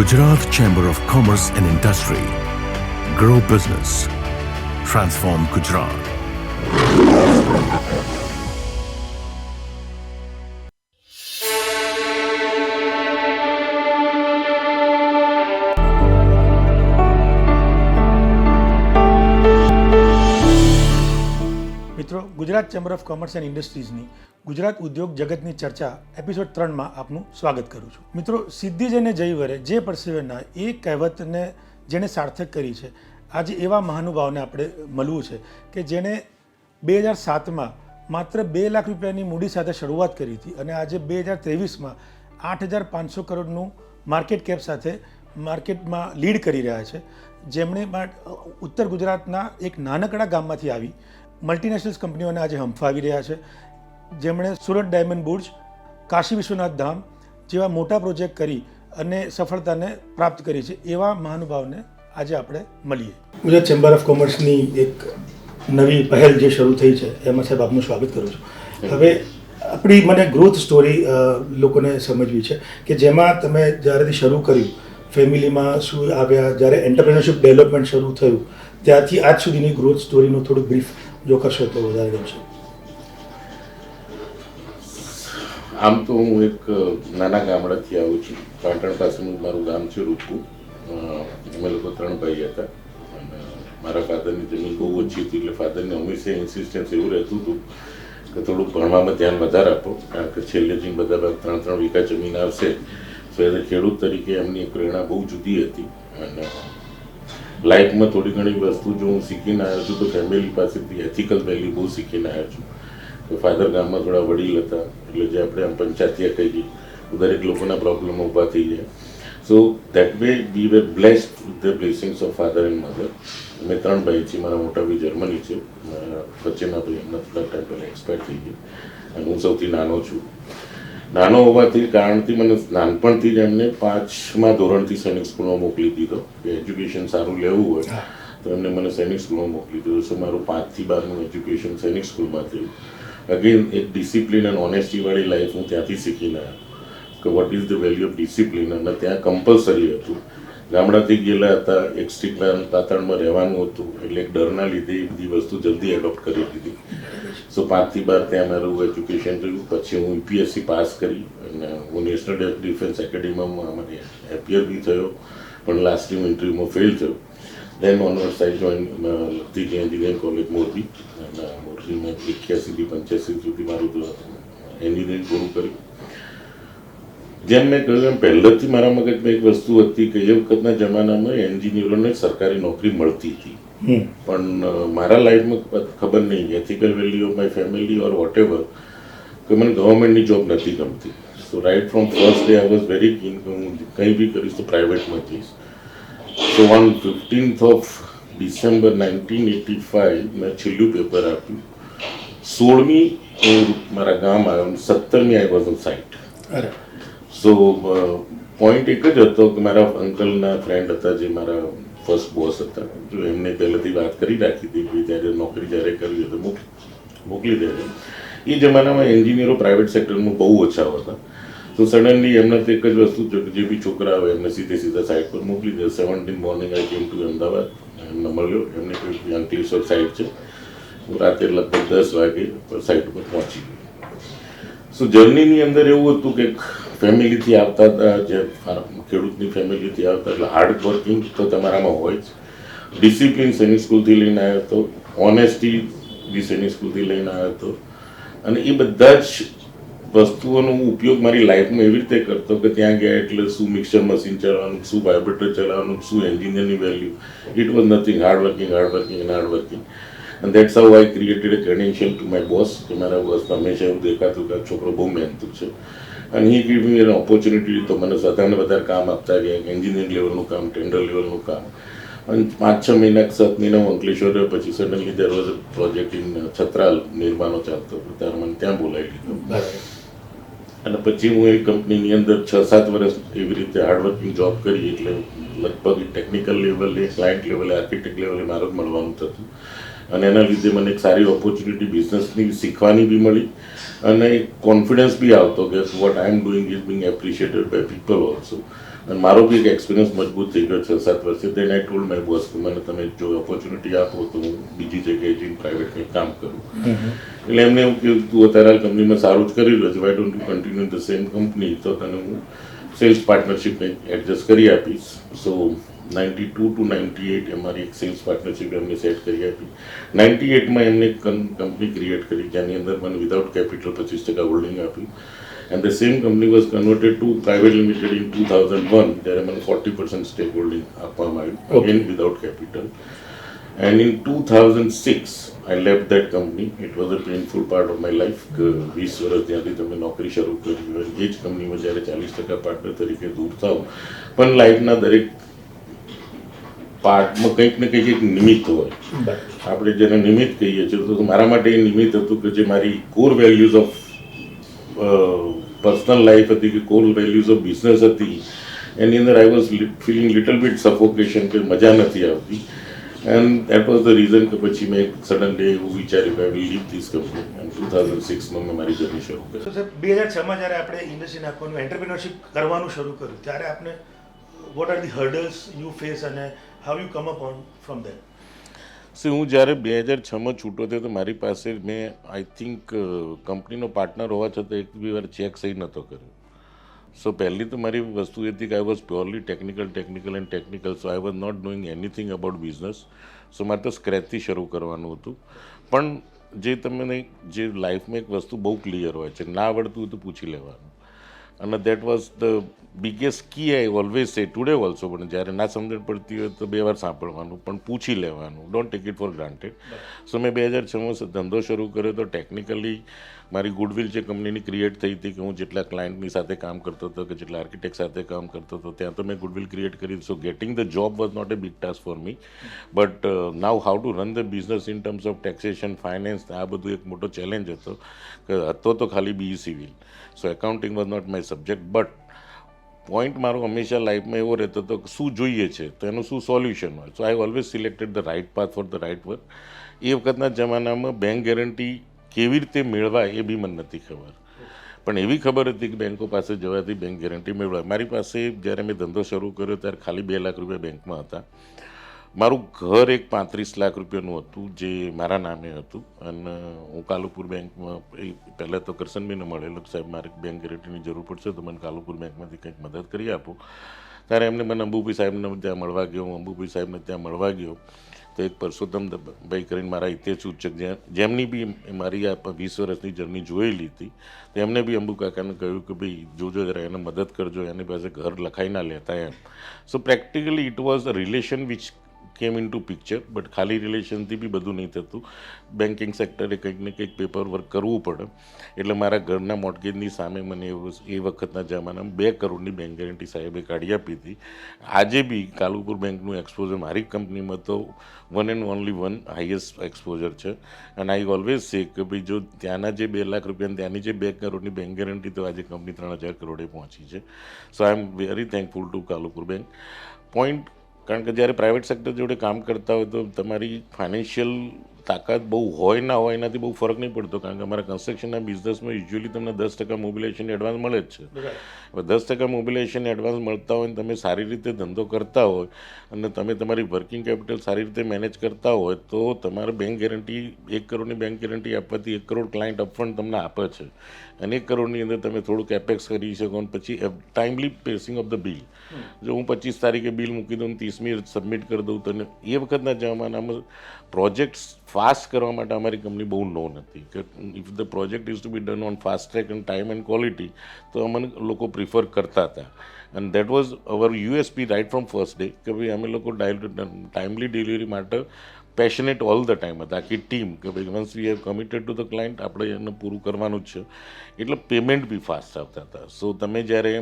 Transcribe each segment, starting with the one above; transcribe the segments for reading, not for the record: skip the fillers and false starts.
Gujarat Chamber of Commerce and Industry. Grow business. Transform Gujarat. મિત્રો, Gujarat Chamber of Commerce and ઇન્ડસ્ટ્રીઝની ગુજરાત ઉદ્યોગ જગતની ચર્ચા એપિસોડ 3માં આપનું સ્વાગત કરું છું. મિત્રો, સિદ્ધિ જેને જઈ વરે જે પરસેવે ના એ કહેવતને જેણે સાર્થક કરી છે, આજે એવા મહાનુભાવને આપણે મળવું છે કે જેણે 2007માં માત્ર 2 લાખ રૂપિયાની મૂડી સાથે શરૂઆત કરી હતી અને આજે 2023માં 8,500 કરોડનું માર્કેટ કેપ સાથે માર્કેટમાં લીડ કરી રહ્યા છે. જેમણે ઉત્તર ગુજરાતના એક નાનકડા ગામમાંથી આવી મલ્ટીનેશનલ કંપનીઓને આજે હંફાવી રહ્યા છે. જેમણે સુરત ડાયમંડ બુર્જ, કાશી વિશ્વનાથ ધામ જેવા મોટા પ્રોજેક્ટ કરી અને સફળતાને પ્રાપ્ત કરી છે, એવા મહાનુભાવને આજે આપણે મળીએ. ગુજરાત ચેમ્બર ઓફ કોમર્સની એક નવી પહેલ જે શરૂ થઈ છે એમાં સાહેબ આપનું સ્વાગત કરું છું. હવે આપણી મને ગ્રોથ સ્ટોરી લોકોને સમજવી છે કે જેમાં તમે જ્યારેથી શરૂ કર્યું, ફેમિલીમાં શું આવ્યા, જ્યારે એન્ટરપ્રેન્યોરશિપ ડેવલપમેન્ટ શરૂ થયું ત્યારથી આજ સુધીની ગ્રોથ સ્ટોરીનું થોડું બ્રીફ જો કરશો તો વધારે ગમશે. આમ તો હું એક નાના ગામડાથી આવું છું. પાટણ પાસેનું મારું ગામ છે રૂપુ. અમે લોકો 3 ભાઈ હતા અને મારા ફાધરની જમીન બહુ ઓછી હતી, એટલે ફાધરને હંમેશા ઇન્સિસ્ટન્સ એવું રહેતું હતું કે થોડુંક ભણવામાં ધ્યાન વધારે આપો, કારણ કે છેલ્લે જઈને બધા 3-3 વીઘા જમીન આવશે. તો એઝ ખેડૂત તરીકે એમની પ્રેરણા બહુ જુદી હતી. અને લાઈફમાં થોડી ઘણી વસ્તુ જો હું શીખીને આવ્યો છું તો ફેમિલી પાસેથી એથિકલ વેલ્યુ બહુ શીખીને આવ્યો છું. તો ફાધર ગામમાં થોડા વડીલ હતા, એટલે જે આપણે આમ પંચાયતીયા કહીએ તો દરેક લોકોના પ્રોબ્લેમ ઊભા થઈ જાય. So that way we were blessed with the blessings of father and mother. અમે 3 ભાઈ છીએ. મારા મોટા ભાઈ જર્મની છે, મારા વચ્ચેના ભાઈ એમના થોડા ટાઈમ પહેલાં એક્સપાયર થઈ ગયા અને હું સૌથી નાનો છું. નાનો હોવાથી કારણથી મને નાનપણથી જ એમને 5મા ધોરણથી સૈનિક સ્કૂલમાં મોકલી દીધો કે એજ્યુકેશન સારું લેવું હોય તો એમને મને સૈનિક સ્કૂલમાં મોકલી દીધો. સો મારું 5થી 12નું એજ્યુકેશન સૈનિક સ્કૂલમાં થયું. અગેન એક ડિસિપ્લિન અને ઓનેસ્ટીવાળી લાઈફ હું ત્યાંથી શીખીને આવ્યો કે what is the value of discipline. અને ત્યાં કમ્પલસરી હતું. ગામડાથી ગયેલા હતા, એક સ્ટ્રીટ વાતાવરણમાં રહેવાનું હતું, એટલે એક ડરના લીધે એ બધી વસ્તુ જલ્દી એડોપ્ટ કરી દીધી. સો 5થી 12 ત્યાં મારું એજ્યુકેશન થયું. પછી હું PSC પાસ કરી અને હું નેશનલ ડિફેન્સ એકેડમીમાં અમારે એપિયર બી થયો, પણ લાસ્ટ ટાઈમ ઇન્ટરવ્યુમાં ફેલ થયો. દેન ઓનવર્ડ્સ આઈ જોઈન લખતી એન્જિનિયરિંગ કોલેજ મોરબી. અને મોરબીમાં 81થી 85 સુધી મારું એન્જિનિયરિંગ પૂરું કર્યું. જેમ મેં કહ્યું એમ પહેલેથી મારા મગજમાં એક વસ્તુ હતી કે એ વખતના જમાનામાં એન્જિનિયરોને સરકારી નોકરી મળતી હતી, પણ મારા લાઈફમાં ખબર નહીં ethical value of my family or whatever કે મને ગવર્મેન્ટની જોબ નથી ગમતી. So right from first day I was very keen કે હું કંઈ બી કરીશ તો પ્રાઇવેટમાં જઈશ. So on 15th of December 1985 મેં છેલ્લું પેપર આપ્યું. 16મી હું મારા ગામ આવ્યો, 17મી I was on site. So point એક જ હતો કે મારા અંકલના ફ્રેન્ડ હતા જે મારા ફર્સ્ટ બોસ હતા, જો એમને પહેલેથી વાત કરી રાખી હતી કે ત્યારે નોકરી જ્યારે કરવી તો મોકલી દેજો. એ જમાનામાં એન્જિનિયરો પ્રાઇવેટ સેક્ટરમાં બહુ ઓછા હતા. તો સડનલી એમને તો એક જ વસ્તુ જે બી છોકરા આવે એમને સીધા સાઇટ પર મોકલી દે. 17 morning I came to Ahmedabad. એમને મળ્યો, એમને કોઈ અંકલેશ્વર સાઇટ છે. હું રાતે લગભગ 10 વાગે સાઇટ ઉપર પહોંચી ગયો. સો જર્નીની અંદર એવું હતું કે ફેમિલીથી આવતા હતા, જે ખેડૂતની ફેમિલીથી આવતા, એટલે હાર્ડ વર્કિંગ તો તમારામાં હોય જ. ડિસિપ્લિન સૈનિક સ્કૂલથી લઈને આવ્યો હતો, ઓનેસ્ટી બી સૈનિક સ્કૂલથી લઈને આવ્યો હતો. અને એ બધા જ વસ્તુઓનો ઉપયોગ મારી લાઈફમાં એવી રીતે કરતો કે ત્યાં ગયા એટલે શું મિક્સર મશીન ચલાવવાનું, શું વાઇબ્રેટર ચલાવવાનું, શું એન્જિનિયરની value. It was nothing. Hard working. And that's how I created a credential to my boss. કે મારા બોસમાં હંમેશા એવું દેખાતું કે છોકરો બહુ મહેનતુ છે. અને he gave me an opportunity. તો મને વધારે કામ આપતા ગયા, એન્જિનિયરિંગ લેવલનું કામ, ટેન્ડર લેવલનું કામ. અને 5-6 મહિના 7 મહિના અંકલેશ્વર રહ્યો. પછી suddenly there was a project in Chhatral નિર્માણો ચાલતો હતો, ત્યારે મને ત્યાં બોલાવી લીધો. અને પછી હું એ કંપનીની અંદર 6-7 વર્ષ એવી રીતે હાર્ડવર્કિંગ જોબ કરી. એટલે લગભગ ટેકનિકલ લેવલે, ક્લાયન્ટ લેવલે, આર્કિટેક્ટ લેવલે મારું જ મળવાનું થતું. અને એના લીધે મને એક સારી ઓપોર્ચ્યુનિટી બિઝનેસની શીખવાની બી મળી અને એક કોન્ફિડન્સ બી આવતો કે what I am doing is being appreciated by people also. અને મારો બી એક એક્સપિરિયન્સ મજબૂત થઈ ગયો 6-7 વર્ષથી. દેન આઈ ટોલ્ડ માય બોસ કે મને તમે જો ઓપોર્ચ્યુનિટી આપો તો હું બીજી જગ્યાએ જઈને પ્રાઇવેટ કંઈક કામ કરું. એટલે એમને એવું કીધું તું અત્યારે કંપનીમાં સારું જ કરી રહ્યો છે, why don't you continue the same company, તો તને હું સેલ્સ પાર્ટનરશિપ કંઈક એડજસ્ટ કરી આપીશ. સો 92 to 98 અમારી એક સેલ્સ પાર્ટનરશિપ એમને સેટ કરી આપી. 98માં એમને એક કંપની ક્રિએટ કરી જેની અંદર મને વિધાઉટ કેપિટલ 25% હોલ્ડિંગ આપ્યું. And the same company was converted to private limited in 2001, જ્યારે મને 40% સ્ટેક હોલ્ડિંગ આપવામાં આવ્યું, again without capital. And in 2006 I left that company. It was a painful part of my life. 20 વર્ષ ત્યાંથી તમે નોકરી શરૂ કરી હોય એ જ કંપનીમાં જ્યારે 40% પાર્ટનર તરીકે દૂર થાવ, પણ લાઈફના દરેક પાર્ટમાં કંઈક ને કંઈક એક નિમિત્ત હોય. આપણે જેને નિમિત્ત કહીએ છીએ, તો મારા માટે એ નિમિત્ત હતું કે જે મારી core values of personal life હતી, કે કોર વેલ્યુઝ ઓફ બિઝનેસ હતી, એની અંદર I was feeling little bit suffocation, કે મજા નથી આવતી. And that was the reason કે પછી મેં સડન ડે એવું વિચાર્યું કે I will leave this company. And 2006માં મેં મારી જર્ની શરૂ કરી. તો સાહેબ 2006માં જ્યારે આપણે ઇન્ડસ્ટ્રી નાખવાનું એન્ટરપ્રિન્યોરશિપ કરવાનું શરૂ કર્યું, ત્યારે આપણે what are the hurdles you face અને how you come up on from that? હું જ્યારે 2006માં છૂટો થયો તો મારી પાસે મેં આઈ થિંક કંપનીનો પાર્ટનર હોવા છતાં એક બી વાર ચેક સહી નહોતો કર્યો. સો પહેલી તો મારી વસ્તુ એ હતી કે I was purely technical. So I was not doing anything about business. So મારે તો સ્ક્રેચથી શરૂ કરવાનું હતું. પણ જે તમને જે લાઈફમાં એક વસ્તુ બહુ ક્લિયર હોય છે, ના આવડતું હોય તો પૂછી લેવાનું. અને that was the biggest key I always say today also. પણ જ્યારે ના સમજણ પડતી હોય તો 2 વાર સાંભળવાનું, પણ પૂછી લેવાનું. Don't take it for granted. So મેં 2006માં ધંધો શરૂ કર્યો તો ટેકનિકલી મારી ગુડવિલ જે કંપનીની ક્રિએટ થઈ હતી, કે હું જેટલા ક્લાયન્ટની સાથે કામ કરતો હતો, કે જેટલા આર્કિટેક્ટ સાથે કામ કરતો હતો, ત્યાં તો મેં ગુડવિલ ક્રિએટ કરી. So getting the job was not a big task for me, but now how to run the business in terms of taxation, finance, આ બધું એક મોટો ચેલેન્જ હતો. કે હતો તો ખાલી BE civil. So accounting was not my subject. But point મારો હંમેશા લાઈફમાં એવો રહેતો હતો કે શું જોઈએ છે તો એનું શું સોલ્યુશન હોય. So I always selected the right path for the right work. એ વખતના જમાનામાં બેંક ગેરંટી કેવી રીતે મેળવાય એ બી મને નથી ખબર, પણ એવી ખબર હતી કે બેંકો પાસે જવાથી બેંક ગેરંટી મેળવાય. મારી પાસે જ્યારે મેં ધંધો શરૂ કર્યો ત્યારે ખાલી 2 લાખ રૂપિયા બેંકમાં હતા. મારું ઘર એક 35 લાખ રૂપિયાનું હતું જે મારા નામે હતું. અને હું કાલુપુર બેંકમાં પહેલાં તો કરશનભાઈને મળેલો, સાહેબ મારે બેંક ગેરંટીની જરૂર પડશે તો મને કાલુપુર બેંકમાંથી કંઈક મદદ કરી આપો. ત્યારે એમને મને અંબુભાઈ સાહેબને ત્યાં મળવા ગયો. હું અંબુભાઈ સાહેબને ત્યાં મળવા ગયો તો એક પરસોત્તમ ભાઈ કરીને મારા હિતેશ સૂચક, જેમની બી મારી આ 20 વર્ષની જર્ની જોયેલી હતી, તો એમને બી અંબુ કાકાને કહ્યું કે ભાઈ જોજો જરા એને મદદ કરજો, એની પાસે ઘર લખાઈ ના લેતા એમ. So practically it was a relation which came in two picture. But ખાલી રિલેશનથી બી બધું નહીં થતું. બેન્કિંગ સેક્ટરે કંઈક ને કંઈક પેપર વર્ક કરવું પડે. એટલે મારા ઘરના મોર્ટગેજની સામે મને એ વખતના જમાનામાં 2 કરોડની બેંક ગેરંટી સાહેબે કાઢી આપી હતી. આજે બી કાલુપુર બેંકનું એક્સપોઝર મારી કંપનીમાં તો 1 and only 1 હાઈએસ્ટ એક્સપોઝર છે. અને આઈ ઓલવેઝ સે કે ભાઈ જો ત્યાંના જે 2 લાખ રૂપિયા ત્યાંની જે 2 કરોડની બેંક ગેરંટી, તો આજે કંપની 3000 કરોડે પહોંચી છે. So I am very thankful to Kalupur Bank. Point, કારણ કે જ્યારે પ્રાઇવેટ સેક્ટર જોડે કામ કરતા હોય તો તમારી ફાઇનાન્શિયલ તાકાત બહુ હોય ના હોય એનાથી બહુ ફરક નહીં પડતો. કારણ કે અમારા કન્સ્ટ્રક્શનના બિઝનેસમાં યુઝ્યુઅલી તમને 10% મોબિલાઇઝેશન એડવાન્સ મળે જ છે. હવે 10% મોબિલાઇઝેશન એડવાન્સ મળતા હોય ને તમે સારી રીતે ધંધો કરતા હોય અને તમે તમારી વર્કિંગ કેપિટલ સારી રીતે મેનેજ કરતા હોય તો તમારે બેંક ગેરંટી 1 કરોડની બેંક ગેરંટી આપવાથી 1 કરોડ ક્લાયન્ટ અપફ્રન્ટ તમને આપે છે. અને 1 કરોડની અંદર તમે થોડુંક એપેક્સ કરી શકો અને પછી ટાઈમલી પેસિંગ ઓફ ધ બિલ. જો હું 25 તારીખે બિલ મૂકી દઉં, 30મી સબમિટ કરી દઉં, તો એ વખતના જમાનામાં પ્રોજેક્ટ્સ ફાસ્ટ કરવા માટે અમારી કંપની બહુ નોન હતી. કે if the project is to be done on fast track and time and quality, તો અમને લોકો પ્રિફર કરતા હતા. And that was our USP right from first day, કે ભાઈ અમે લોકો ટાઈમલી ડિલિવરી માટે પેશનેટ ઓલ ધ ટાઈમ હતા. આખી ટીમ કે ભાઈ once we have committed to the client, આપણે એને પૂરું કરવાનું જ છે. એટલે પેમેન્ટ બી ફાસ્ટ આવતા હતા. સો તમે જ્યારે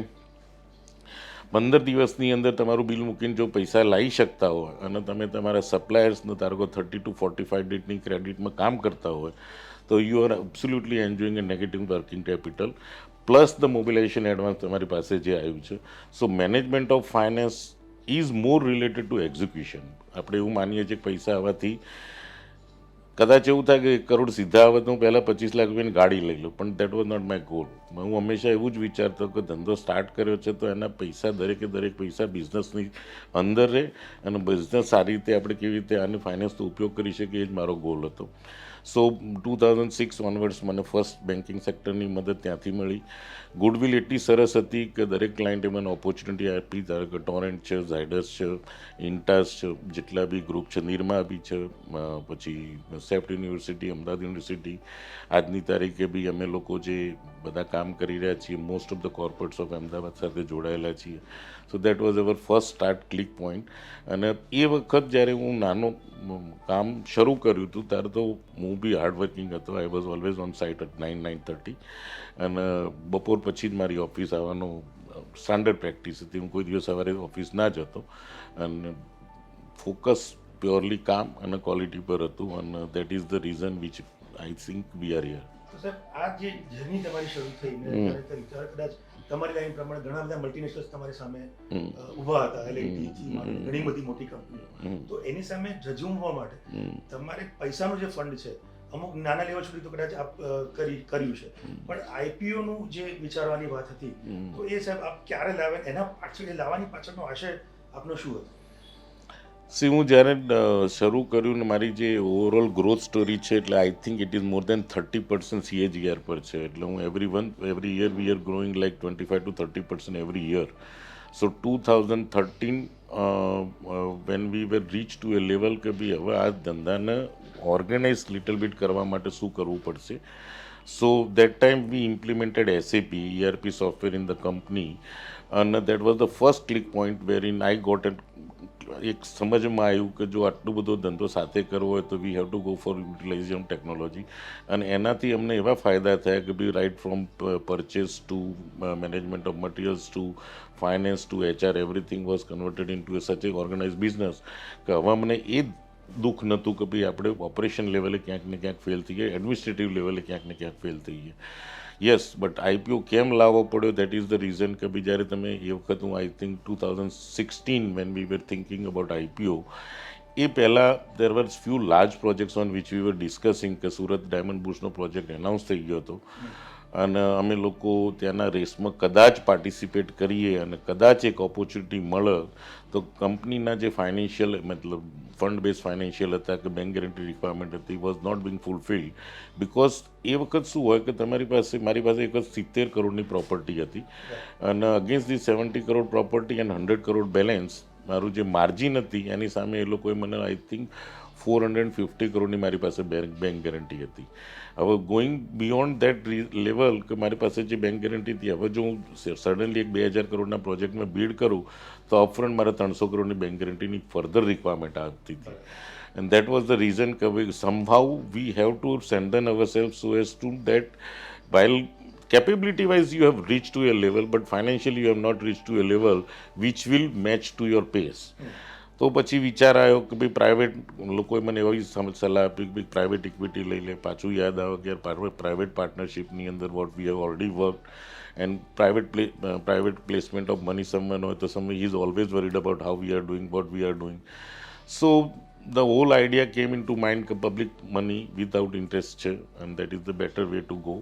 15 દિવસની અંદર તમારું બિલ મૂકીને જો પૈસા લાવી શકતા હોય અને તમે તમારા સપ્લાયર્સને ધારો કે 30 to 45 ડેટની ક્રેડિટમાં કામ કરતા હોય તો you are absolutely enjoying a negative working capital plus the mobilisation advance તમારી પાસે જે આવ્યું છે. So management of finance is more related to execution. આપણે એવું માનીએ છીએ કે પૈસા આવવાથી કદાચ એવું થાય કે 1 કરોડ સીધા આવે તો હું પહેલાં 25 લાખ રૂપિયાની ગાડી લઈ લઉં, પણ that was not my goal. હું હંમેશા એવું જ વિચારતો કે ધંધો સ્ટાર્ટ કર્યો છે તો એના પૈસા દરેકે દરેક પૈસા બિઝનેસની અંદર રહે અને બિઝનેસ સારી રીતે આપણે કેવી રીતે આની ફાઇનાન્સનો ઉપયોગ કરી શકીએ એ જ મારો ગોલ હતો. સો 2006 ઓનવર્ડ્સ મને ફર્સ્ટ બેન્કિંગ સેક્ટરની મદદ ત્યાંથી મળી. ગુડવિલ એટલી સરસ હતી કે દરેક ક્લાયન્ટે મને ઓપોર્ચ્યુનિટી આપી. ધારો કે ટોરેન્ટ છે, ઝાયડસ છે, ઇન્ટાસ છે, જેટલા બી ગ્રુપ છે, નિરમા બી છે, પછી સેફ્ટ યુનિવર્સિટી, અમદાવાદ યુનિવર્સિટી, આજની તારીખે બી અમે લોકો જે બધા કામ કરી રહ્યા છીએ, most of the corporates of Ahmedabad સાથે જોડાયેલા છીએ. So that was hour first start click point. અને એ વખત જ્યારે હું નાનો કામ શરૂ કર્યું હતું ત્યારે તો હું બી હાર્ડવર્કિંગ હતો. I was always on site at 9-9:30 અને બપોર પછી જ મારી ઓફિસ આવવાનો સ્ટાન્ડર્ડ પ્રેક્ટિસ હતી. હું કોઈ દિવસ સવારે ઓફિસ ના જતો અને ફોકસ પ્યોરલી કામ અને ક્વોલિટી પર હતું. અને that is the reason which I think we are here. તો સાહેબ આ જે જર્ની તમારી શરૂ થઈ ને ત્યારે કદાચ તમારી લાઈન પ્રમાણે ઘણા બધા મલ્ટીનેશનલ્સ તમારી સામે ઊભા હતા, એલઆઈટી, ઘણી બધી મોટી કંપનીઓ. તો એની સામે ઝઝૂમવા માટે તમારે પૈસાનું જે ફંડ છે અમુક નાના લેવલ સુધી તો કદાચ આપ કર્યું છે, પણ આઈપીઓ નું જે વિચારવાની વાત હતી તો એ સાહેબ આપ ક્યારે લાવે, એના પાછળ લાવવાની પાછળનો આશય આપનો શું હતો? હું જ્યારે શરૂ કર્યું ને મારી જે ઓવરઓલ ગ્રોથ સ્ટોરી છે એટલે I think it is more than 30% CAGR પર છે. એટલે હું every year we are growing like 25 to 30% every year. So 2013 when we were reach to a level કે ભાઈ હવે આ ધંધાને ઓર્ગેનાઇઝ લિટલ બીટ કરવા માટે શું કરવું પડશે. So that time we implemented SAP ERP software in the company અને that was the first click point wherein I got એક સમજમાં આવ્યું કે જો આટલું બધો ધંધો સાથે કરવો હોય તો we have to go for utilisation technology. અને એનાથી અમને એવા ફાયદા થયા કે ભાઈ right from purchase to management of materials to finance to HR everything was converted into such a organise business કે હવે મને એ દુઃખ નહોતું કે ભાઈ આપણે ઓપરેશન લેવલે ક્યાંક ને ક્યાંક ફેલ થઈ ગયા, એડમિનિસ્ટ્રેટિવ લેવલે ક્યાંક ને ક્યાંક ફેલ થઈ ગયા. યસ, બટ આઈપીઓ કેમ લાવવો પડ્યો દેટ ઇઝ ધ રીઝન કે ભાઈ જ્યારે તમે એ વખત હું I think 2016 when we were thinking about IPO એ પહેલાં there were few large projects on which we were discussing કે સુરત ડાયમંડ બુશનો પ્રોજેક્ટ એનાઉન્સ થઈ ગયો હતો અને અમે લોકો ત્યાંના રેસમાં કદાચ પાર્ટિસિપેટ કરીએ અને કદાચ એક ઓપોર્ચ્યુનિટી મળે તો કંપનીના જે ફાઇનાન્શિયલ મતલબ ફંડ બેઝ ફાઇનાન્શિયલ હતા કે બેંક ગેરંટી રિક્વાયરમેન્ટ હતી વોઝ નોટ બિંગ ફૂલફિલ્ડ. બિકોઝ એ વખત શું હોય કે મારી પાસે એક વખત 70 કરોડની પ્રોપર્ટી હતી અને against the 70 crore property and 100 crore balance મારું જે માર્જિન હતી એની સામે એ લોકોએ મને આઈ થિંક 450 કરોડની મારી પાસે બેંક ગેરંટી હતી. હવે ગોઈંગ બિયોન્ડ દેટ લેવલ કે મારી પાસે જે બેંક ગેરંટી હતી, હવે જો હું સડનલી એક 2000 કરોડના પ્રોજેક્ટમાં બીડ કરું તો અપફ્રન્ટ મારે 300 કરોડની બેંક ગેરંટીની ફર્ધર રિક્વાયરમેન્ટ આવતી હતી. And that was the reason કે somehow we have to strengthen ourselves so as to that while capability wise you have reached to a level but financially you have not reached to a level which will match to your pace. તો પછી વિચાર આવ્યો કે ભાઈ private લોકોએ મને એવી સલાહ આપી કે ભાઈ પ્રાઇવેટ ઇક્વિટી લઈ લે. પાછું યાદ આવે કે પ્રાઇવેટ પાર્ટનરશિપની અંદર what we have already work and private placement of money someone હોય તો some he is always worried about how we are doing what we are doing. So the whole idea came into mind કે public money without interest છે and that is the better way to go.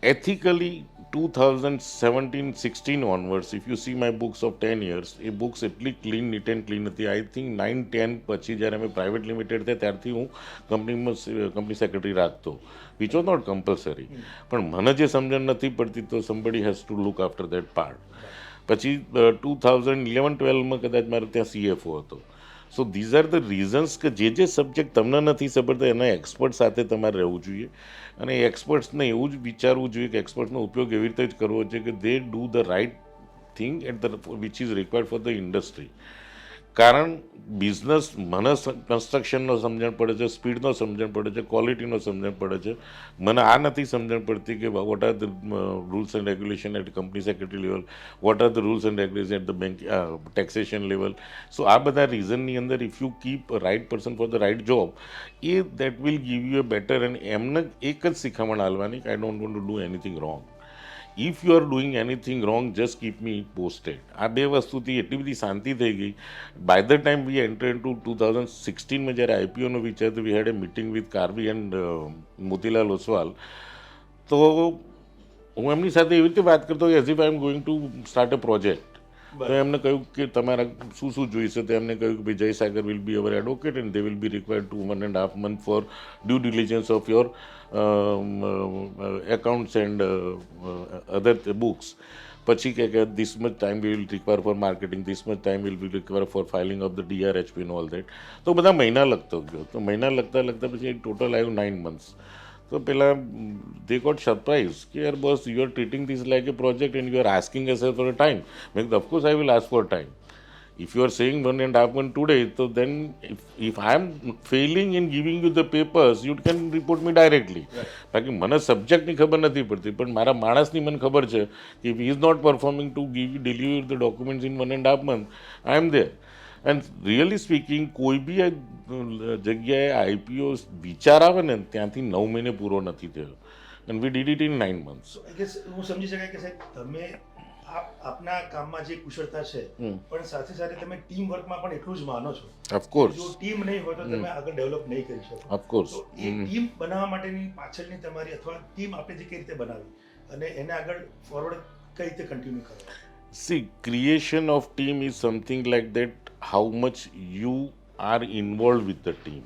Ethically 2017-16 onwards if you see my books of 10 years A books એટલી neat and clean હતી. I think 9-10 પછી જ્યારે અમે private limited થયા ત્યારથી હું કંપની સેક્રેટરી રાખતો વિચ વોઝ નોટ કમ્પલસરી, પણ મને જે સમજણ નથી પડતી તો somebody has to look after that part. પછી 2011-12માં કદાચ મારે ત્યાં CFO હતો. સો ધીઝ આર ધ રીઝન્સ કે જે સબ્જેક્ટ તમને નથી સમજતા એના એક્સપર્ટ સાથે તમારે રહેવું જોઈએ અને એક્સપર્ટ્સને એવું જ વિચારવું જોઈએ કે એક્સપર્ટ્સનો ઉપયોગ એવી રીતે જ કરવો જોઈએ કે they do the right thing at the which is required for the industry. કારણ બિઝનેસ મને કન્સ્ટ્રક્શનનો સમજણ પડે છે, સ્પીડનો સમજણ પડે છે, ક્વોલિટીનો સમજણ પડે છે, મને આ નથી સમજણ પડતી કે what are the rules and regulation at company secretary level, what are the rules and regulation at the bank taxation level. So આ બધા રીઝનની અંદર if you keep right person for the right job એ that will give you a better. And એમને એક જ શીખામણ આલવાની કે I don't want to do anything wrong. If you are doing anything wrong just keep me posted. આ બે વસ્તુથી એટલી બધી શાંતિ થઈ ગઈ. By the time we enter into 2016માં જ્યારે આઈપીઓનો વિચાર તો we had a meeting with Karvy and Motilal Oswal. તો હું એમની સાથે એવી રીતે વાત કરતો as if I am going to start a project. તો એમને કહ્યું કે તમારા શું શું જોઈશે, તો એમને કહ્યું કે ભાઈ Jaysagar will be our advocate and they will be required 1.5 month for due diligence of your accounts and other books. પછી કે this much time we will require for marketing, this much time will be require for filing of the DRHP and all that. તો બધા મહિના લગતો ગયો. તો મહિના લગતા પછી ટોટલ આવ્યું 9 months. તો પેલા they got surprised કે યાર boss, you are treating this like a project and you are asking us for a time. મેં કીધું of course I will ask for time. If you are saying 1.5 month today, so then if I am failing in giving you the papers, you can report me directly. બાકી મને સબ્જેક્ટની ખબર નથી પડતી, પણ મારા માણસની મને ખબર છે કે if he is not performing to deliver the documents in 1.5 month, I am there. And really speaking કોઈ બી જગ્યાએ આઈપીઓ વિચાર આવે ને ત્યાંથી 9 મહિને પૂરો નથી થયો. And we did it in 9 months. હું સમજી શકાય કે સાહેબ તમે આપના કામમાં જે કુશળતા છે પણ સાથે સાથે તમે ટીમ વર્કમાં પણ એટલું જ માનો છો. ઓફકોર્સ જો ટીમ નહીં હોય તો તમે આગળ ડેવલપ નહીં કરી શકો. ઓફકોર્સ એ ટીમ બનાવવા માટેની પાછળની તમારી અથવા ટીમ આપણે જે કઈ રીતે બનાવી અને એને આગળ ફોરવર્ડ કઈ રીતે કન્ટિન્યુ કરવા. See, creation of team is something like that, how much you are involved with the team.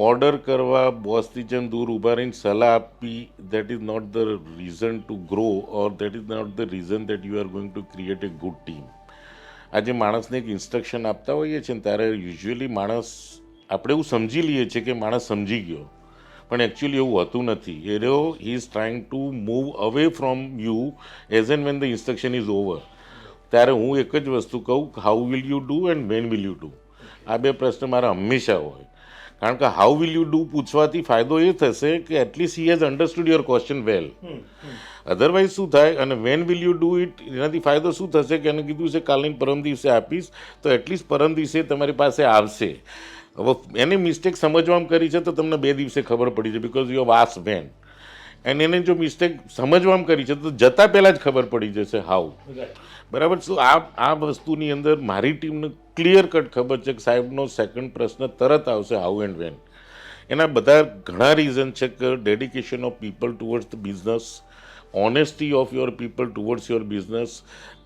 Order કરવા, બોસથી જેમ દૂર ઊભા રહીને સલાહ આપવી, that is not the reason to grow or that is not the reason that you are going to create a good team. આજે માણસને એક ઇન્સ્ટ્રક્શન આપતા હોઈએ છીએ ને ત્યારે યુઝ્યુઅલી માણસ આપણે એવું સમજી લઈએ છીએ કે માણસ સમજી ગયો, પણ એકચ્યુઅલી એવું હોતું નથી. He is trying to move away from you as and when the instruction is over. ત્યારે હું એક જ વસ્તુ કહું, how will you do and when will you do. આ બે પ્રશ્ન મારા હંમેશા હોય. કારણ કે હાઉ વિલ યુ ડુ પૂછવાથી ફાયદો એ થશે કે at least he has understood your question well. Otherwise શું થાય, અને when will you do it, એનાથી ફાયદો શું થશે કે એને કીધું છે કાલની પરમ દિવસે આપીશ, તો એટલીસ્ટ પરમ દિવસે તમારી પાસે આવશે. હવે એને મિસ્ટેક સમજવામાં કરી છે તો તમને 2 દિવસે ખબર પડી છે, because you have asked when. અને એને જો મિસ્ટેક સમજવામાં કરી છે તો જતાં પહેલાં જ ખબર પડી જશે હાઉ. બરાબર. શું આ વસ્તુની અંદર મારી ટીમને ક્લિયર કટ ખબર છે કે સાહેબનો સેકન્ડ પ્રશ્ન તરત આવશે, હાઉ એન્ડ વેન. એના બધા ઘણા રીઝન છે કે dedication of people towards the business, honesty of your people towards your business.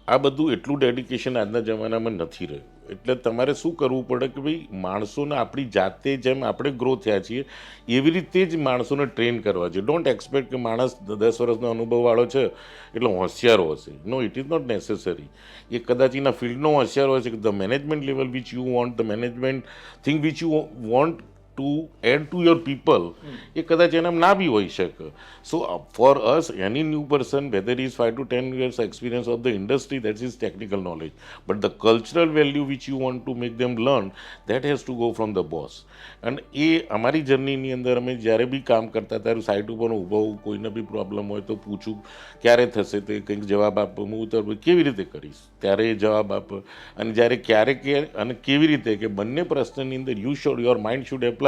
આ બધું એટલું ડેડિકેશન આજના જમાનામાં નથી રહ્યું. એટલે તમારે શું કરવું પડે કે ભાઈ માણસોને આપણી જાતે જેમ આપણે ગ્રો થયા છીએ એવી રીતે જ માણસોને ટ્રેન કરવા જોઈએ. ડોન્ટ એક્સપેક્ટ કે માણસ 10 વર્ષનો અનુભવવાળો છે એટલે હોશિયારો હશે. No, it is not necessary. એ કદાચ એના ફિલ્ડનો હોશિયારો હશે કે the management level which you want, the management thing which you want to add to your people, એ કદાચ એના ના બી હોઈ શકે. So for us any new person whether is 5 to 10 years experience of the industry, that is technical knowledge, but the cultural value which you want to make them learn, that has to go from the boss. અને એ અમારી જર્નીની અંદર અમે જ્યારે બી કામ કરતા ત્યારે site ઉપર ઊભો હોઉં, કોઈને બી પ્રોબ્લેમ હોય તો પૂછું ક્યારે થશે, તો કંઈક જવાબ આપો, હું તો કેવી રીતે કરીશ, ત્યારે એ જવાબ આપો. અને જ્યારે ક્યારે અને કેવી રીતે, કે બંને પ્રશ્નની અંદર યોર માઇન્ડ શુડ એપ્લાય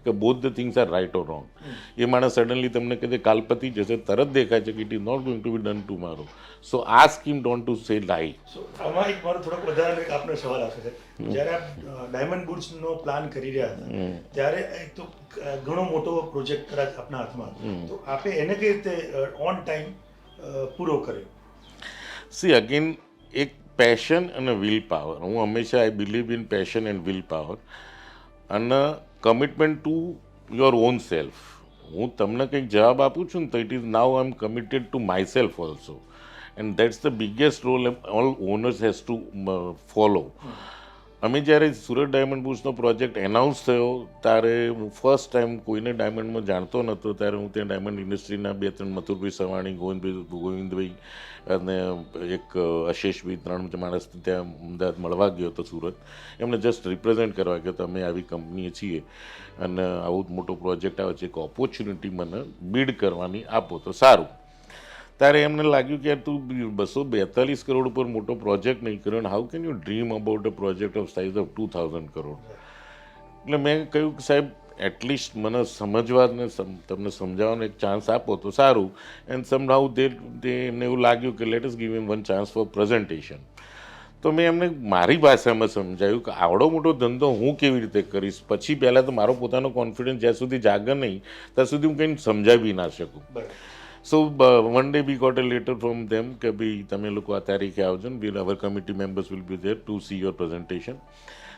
કે both the things are right or wrong. એ માણસ સડનલી તમને કહે કાલ પતી જશે, તરત દેખાય છે કે it is not going to be done tomorrow. So ask him don't to say lie. સો આમાં એક મારો થોડોક વધારે આપનો સવાલ આવશે છે. જ્યારે આપ ડાયમંડ બુટ્સનો પ્લાન કરી રહ્યા હતા ત્યારે એક તો ઘણો મોટો પ્રોજેક્ટ કદાચ આપના હાથમાં, તો આપે એને કઈ રીતે ઓન ટાઈમ પૂરો કર્યો? સી અગેન, એક પેશન અને વિલ પાવર. હું હંમેશા I believe in passion and will power અને commitment to your own self. હું તમને કંઈક જવાબ આપું છું ને તો it is now I am committed to myself also, and that's the biggest role all owners has to follow. અમે જ્યારે સુરત ડાયમંડ બુટ્સનો પ્રોજેક્ટ એનાઉન્સ થયો ત્યારે હું ફર્સ્ટ ટાઈમ કોઈને ડાયમંડમાં જાણતો નહોતો. ત્યારે હું ત્યાં ડાયમંડ ઇન્ડસ્ટ્રીના 2-3 મથુરભાઈ સવાણી, ગોવિંદભાઈ અને એક આશેષભાઈ, 3 માણસ ત્યાં અમદાવાદ મળવા ગયો હતો સુરત. એમને જસ્ટ રિપ્રેઝેન્ટ કરવા કે તમે આવી કંપની છીએ અને આવું મોટો પ્રોજેક્ટ આવે છે, એક ઓપોર્ચ્યુનિટી મને બીડ કરવાની આપો તો સારું. ત્યારે એમને લાગ્યું કે યાર તું 242 કરોડ ઉપર મોટો પ્રોજેક્ટ નહીં કર્યો, અને how can you dream about a project of size of 2000 crore. એટલે મેં કહ્યું કે સાહેબ એટલીસ્ટ મને સમજવાને તમને સમજાવવાનો એક ચાન્સ આપો તો સારું. એન્ડ સમહાઉ એમને એવું લાગ્યું કે let us give him one chance for presentation. તો મેં એમને મારી ભાષામાં સમજાવ્યું કે આવડો મોટો ધંધો હું કેવી રીતે કરીશ. પછી પહેલાં તો મારો પોતાનો કોન્ફિડન્સ જ્યાં સુધી જાગે નહીં ત્યાં સુધી હું કંઈ સમજાવી ના શકું. So one day we got a letter from them કે ભાઈ તમે લોકો આ તારીખે આવજો ને our committee members will be there to see your presentation.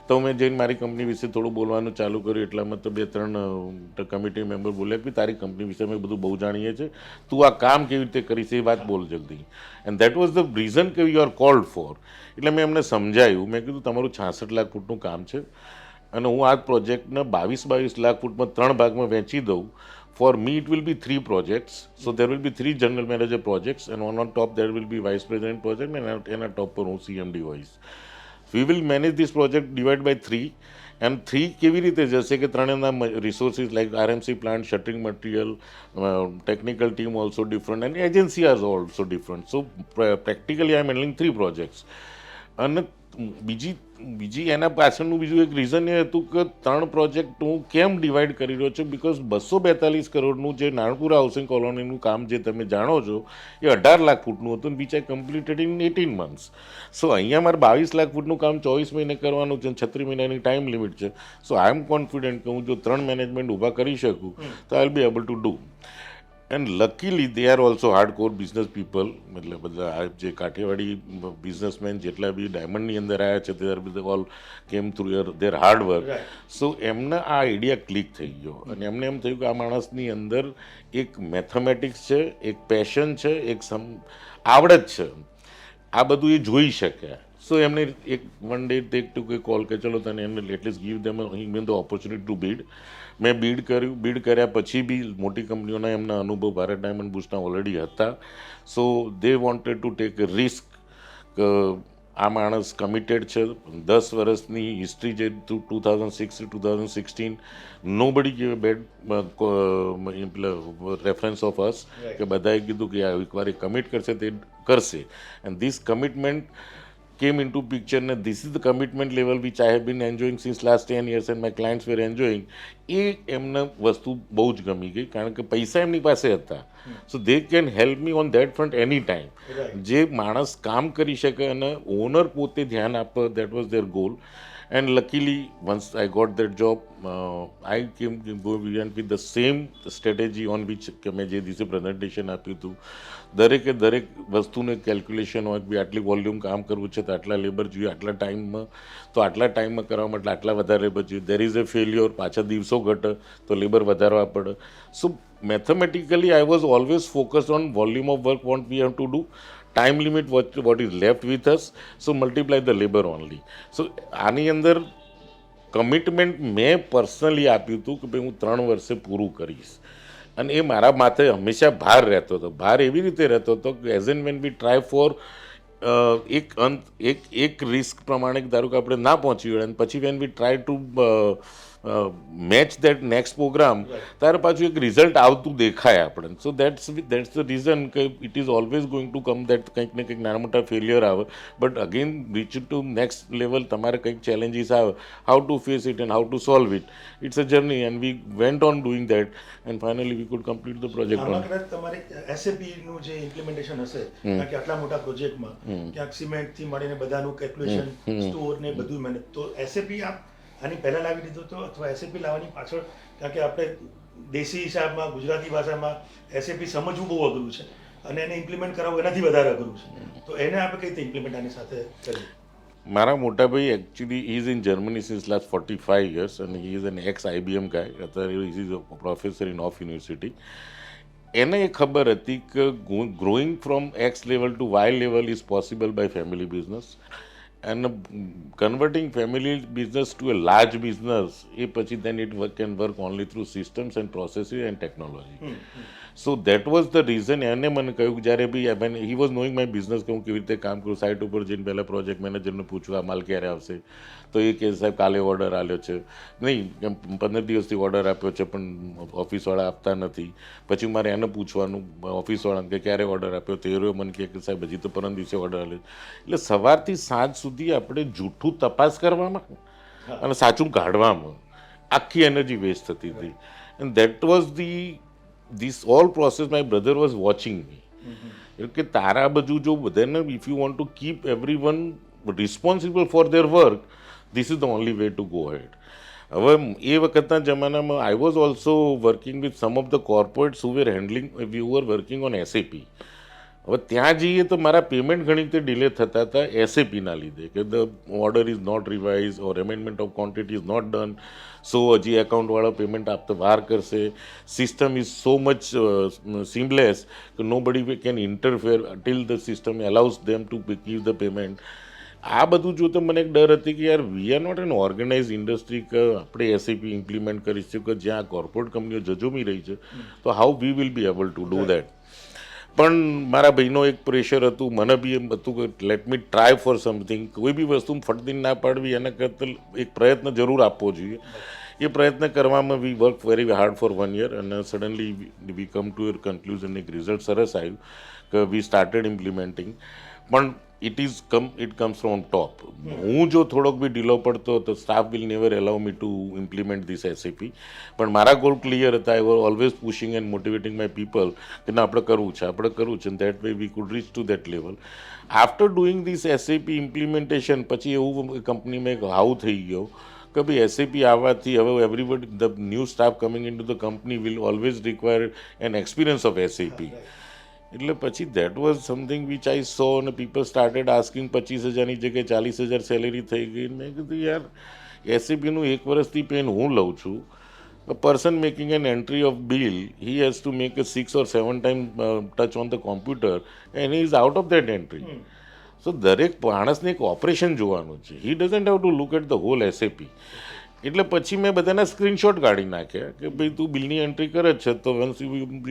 તો મેં જઈને મારી કંપની વિશે થોડું બોલવાનું ચાલુ કર્યું. એટલામાં તો 2-3 કમિટી મેમ્બર બોલ્યા કે તારી કંપની વિશે અમે બધું બહુ જાણીએ છીએ, તું આ કામ કેવી રીતે કરીશ એ વાત બોલ જલ્દી. And that was the reason કે યુ આર કોલ્ડ ફોર. એટલે મેં એમને સમજાયું, મેં કીધું તમારું 66 લાખ ફૂટનું કામ છે અને હું આ પ્રોજેક્ટને 22 લાખ ફૂટમાં 3 ભાગમાં વહેંચી દઉં. For me, it will be 3 projects. So there will be 3 general manager projects, and on top there will be vice president project, and on top પર હું CMD હોઈશ. We will manage this project divide by 3, and 3 કેવી રીતે જશે કે ત્રણેના resources like RMC plant, shuttering material, technical team also different, and agency are also different. So practically I am handling 3 projects. અને બીજી એના પાછળનું બીજું એક રીઝન એ હતું કે 3 પ્રોજેક્ટ હું કેમ ડિવાઈડ કરી રહ્યો છું, બિકોઝ 242 કરોડનું જે નારણપુરા હાઉસિંગ કોલોનીનું કામ જે તમે જાણો છો એ 18 લાખ ફૂટનું હતું, which I completed in 18 months. સો અહીંયા મારે 22 લાખ ફૂટનું કામ 24 મહિને કરવાનું છે, 36 મહિનાની ટાઈમ લિમિટ છે. સો આઈ એમ કોન્ફિડન્ટ કે હું જો 3 મેનેજમેન્ટ ઊભા કરી શકું તો I will be able to do. And luckily they are also hardcore business people. એટલે બધા આ જે કાઠિયાવાડી બિઝનેસમેન જેટલા બી ડાયમંડની અંદર આવ્યા છે, દે આર ઓલ કેમ થ્રુ દેર હાર્ડ વર્ક. સો એમને આ આઈડિયા ક્લિક થઈ ગયો અને એમને એમ થયું કે આ માણસની અંદર એક મેથેમેટિક્સ છે, એક પેશન છે, એક આવડત છે, આ બધું એ જોઈ શકે. સો એમને એક વન ડે ટેક ટુ કે કોલ કે ચલો તને એમને at least give them the opportunity to bid. મેં બીડ કર્યું. બીડ કર્યા પછી બી મોટી કંપનીઓના એમના અનુભવ ભારત ડાયમંડ બુસ્ટના ઓલરેડી હતા. So they wanted to take a risk કે આ માણસ કમિટેડ છે. 10 વર્ષની હિસ્ટ્રી જે 2006 to 2016 nobody gave bad reference of us કે બધાએ કીધું કે આ એકવાર એ કમિટ કરશે તે કરશે. And this commitment came into picture, and this is the commitment level which I have been enjoying since last 10 years and my clients were enjoying. એ એમને વસ્તુ બહુ જ ગમી ગઈ કારણ કે પૈસા એમની પાસે હતા. So they can help me on that front any time. જે માણસ કામ કરી શકે અને ઓનર પોતે ધ્યાન આપે, that was there goal. And luckily, once I got that job, I came went with the same strategy on which મેં જે દિવસે પ્રેઝન્ટેશન આપ્યું હતું. દરેક વસ્તુને કેલ્ક્યુલેશન હોય કે આટલી વોલ્યુમ કામ કરવું છે તો આટલા લેબર જોઈએ, આટલા ટાઈમમાં તો આટલા ટાઈમમાં કરવા માટે આટલા વધારે લેબર જોઈએ. દેર ઇઝ અ ફેલ્યોર, પાછા દિવસો ઘટે તો લેબર વધારવા પડે. So mathematically I was always focused on volume of work what we have to do, time limit what is left with us, so multiply the labor only. So આની અંદર commitment મેં personally આપ્યું હતું કે ભાઈ હું 3 વર્ષે પૂરું કરીશ. અને એ મારા માથે હંમેશા ભાર રહેતો હતો. ભાર એવી રીતે રહેતો હતો કે as and when we try for એક રિસ્ક પ્રમાણે ધારો કે આપણે ના પહોંચી વળે અને પછી when we try to match that next program ત્યારે પાછું એક રિઝલ્ટ આવતું દેખાય આપણે. સો દેટ્સ ધ રીઝન કે it is always going to come that કંઈક ને કંઈક નાના મોટા ફેલિયર આવે, but again reach to next level તમારે કંઈક ચેલેન્જીસ આવે, how to face it and how to solve it. It's a journey and we went on doing that and finally we could complete the project. આમાં કદાચ તમારે SAP નું જે implementation હશે કારણ કે આટલા મોટા પ્રોજેક્ટમાં ક્યાંક સિમેન્ટ થી મળીને બધાનું કેલ્ક્યુલેશન, સ્ટોર ને બધું મહેનત, તો SAP આપ આની પહેલાં લાવી દીધો હતો અથવા SAP લાવવાની પાછળ, કારણ કે આપણે દેશી હિસાબમાં ગુજરાતી ભાષામાં SAP સમજવું બહુ અઘરું છે અને એને ઇમ્પ્લિમેન્ટ કરાવવું એનાથી વધારે અઘરું છે, તો એને આપણે કઈ રીતે ઇમ્પ્લિમેન્ટ આની સાથે કર્યું? મારા મોટા ભાઈ actually he is in Germany since last 45 years અને he is an ex IBM guy. અત્યારે he is a professor in of university. એને એ ખબર હતી કે growing from X level to Y level is possible by family business and converting family business to a large business, પછી then it can work only through systems and processes and technology. So that was the reason. એને મને કહ્યું કે જ્યારે બી he was knowing my business કે હું કેવી રીતે કામ કરું. સાઇટ ઉપર જઈને પહેલાં પ્રોજેક્ટ મેનેજરને પૂછવું આ માલ ક્યારે આવશે, તો એ કહે સાહેબ કાલે ઓર્ડર આવ્યો છે, નહીં 15 દિવસથી ઓર્ડર આપ્યો છે પણ ઓફિસવાળા આપતા નથી. પછી મારે એને પૂછવાનું ઓફિસવાળાને કે ક્યારે ઓર્ડર આપ્યો, તો એ મને કહે કે સાહેબ હજી તો પરમ દિવસે ઓર્ડર આવ્યો. એટલે સવારથી સાંજ સુધી આપણે જૂઠું તપાસ કરવામાં અને સાચું કાઢવામાં આખી એનર્જી વેસ્ટ થતી હતી. And that was this all process my brother was watching me. કે તારા બધું જો બધાને if you want to keep everyone responsible for their work, this is the only way to go ahead. હવે એ વખતના જમાનામાં I was also working with some of the corporates who were handling we were working on SAP. હવે ત્યાં જઈએ તો મારા payment ઘણી રીતે ડિલે થતા હતા એસએપીના લીધે, કે the order is not revise or amendment of quantity is not done, so હજી એકાઉન્ટવાળો પેમેન્ટ આપતા વાર કરશે. System is so much seamless કે nobody can interfere till the system allows them to give the payment. આ બધું જોતો મને એક ડર હતી કે યાર we are not an organize industry, કે આપણે એસએપી ઇમ્પ્લિમેન્ટ કરીશું કે જ્યાં કોર્પોરેટ કંપનીઓ જજુમી રહી છે, તો how we will be able to do that. પણ મારા ભાઈનો એક પ્રેશર હતું, મને બી એમ હતું કે let me try for something. કોઈ બી વસ્તુ ફટદીને ના પાડવી, એના કરતાં એક પ્રયત્ન જરૂર આપવો જોઈએ. એ પ્રયત્ન કરવામાં we work very hard for 1 year, અને suddenly we come to year conclusion. એક રિઝલ્ટ સરસ આવ્યું કે વી સ્ટાર્ટેડ ઇમ્પ્લિમેન્ટિંગ. પણ ઇટ કમ્સ ફ્રોમ ટોપ. હું જો થોડોક બી ઢીલો પડતો તો staff will never allow me to implement this SAP. પણ મારા ગોલ ક્લિયર હતા. I was always pushing and motivating my people કે ના આપણે કરવું છે, that way we could rich two that level. After doing this SAP implementation પછી એવું કંપનીમાં એક હાઉ થઈ ગયો કે ભાઈ એસએપી આવવાથી હવે everybody the new staff coming into the company will always require an experience of SAP. એટલે પછી that was something which I saw, અને પીપલ સ્ટાર્ટેડ આસ્કિંગ 25,000ની જગ્યાએ 40,000 સેલેરી થઈ ગઈ. મેં કીધું યાર એસએપીનું 1 વર્ષથી પેન હું લઉં છું. A person making an entry of bill, he has to make a 6 or 7 time touch on the computer and he is out of that entry. So દરેક માણસને એક ઓપરેશન જોવાનું છે. He doesn't have to look at the whole SAP. એટલે પછી મેં બધાના screenshot કાઢી નાખ્યા કે ભાઈ તું બિલની એન્ટ્રી કરે જ છે તો once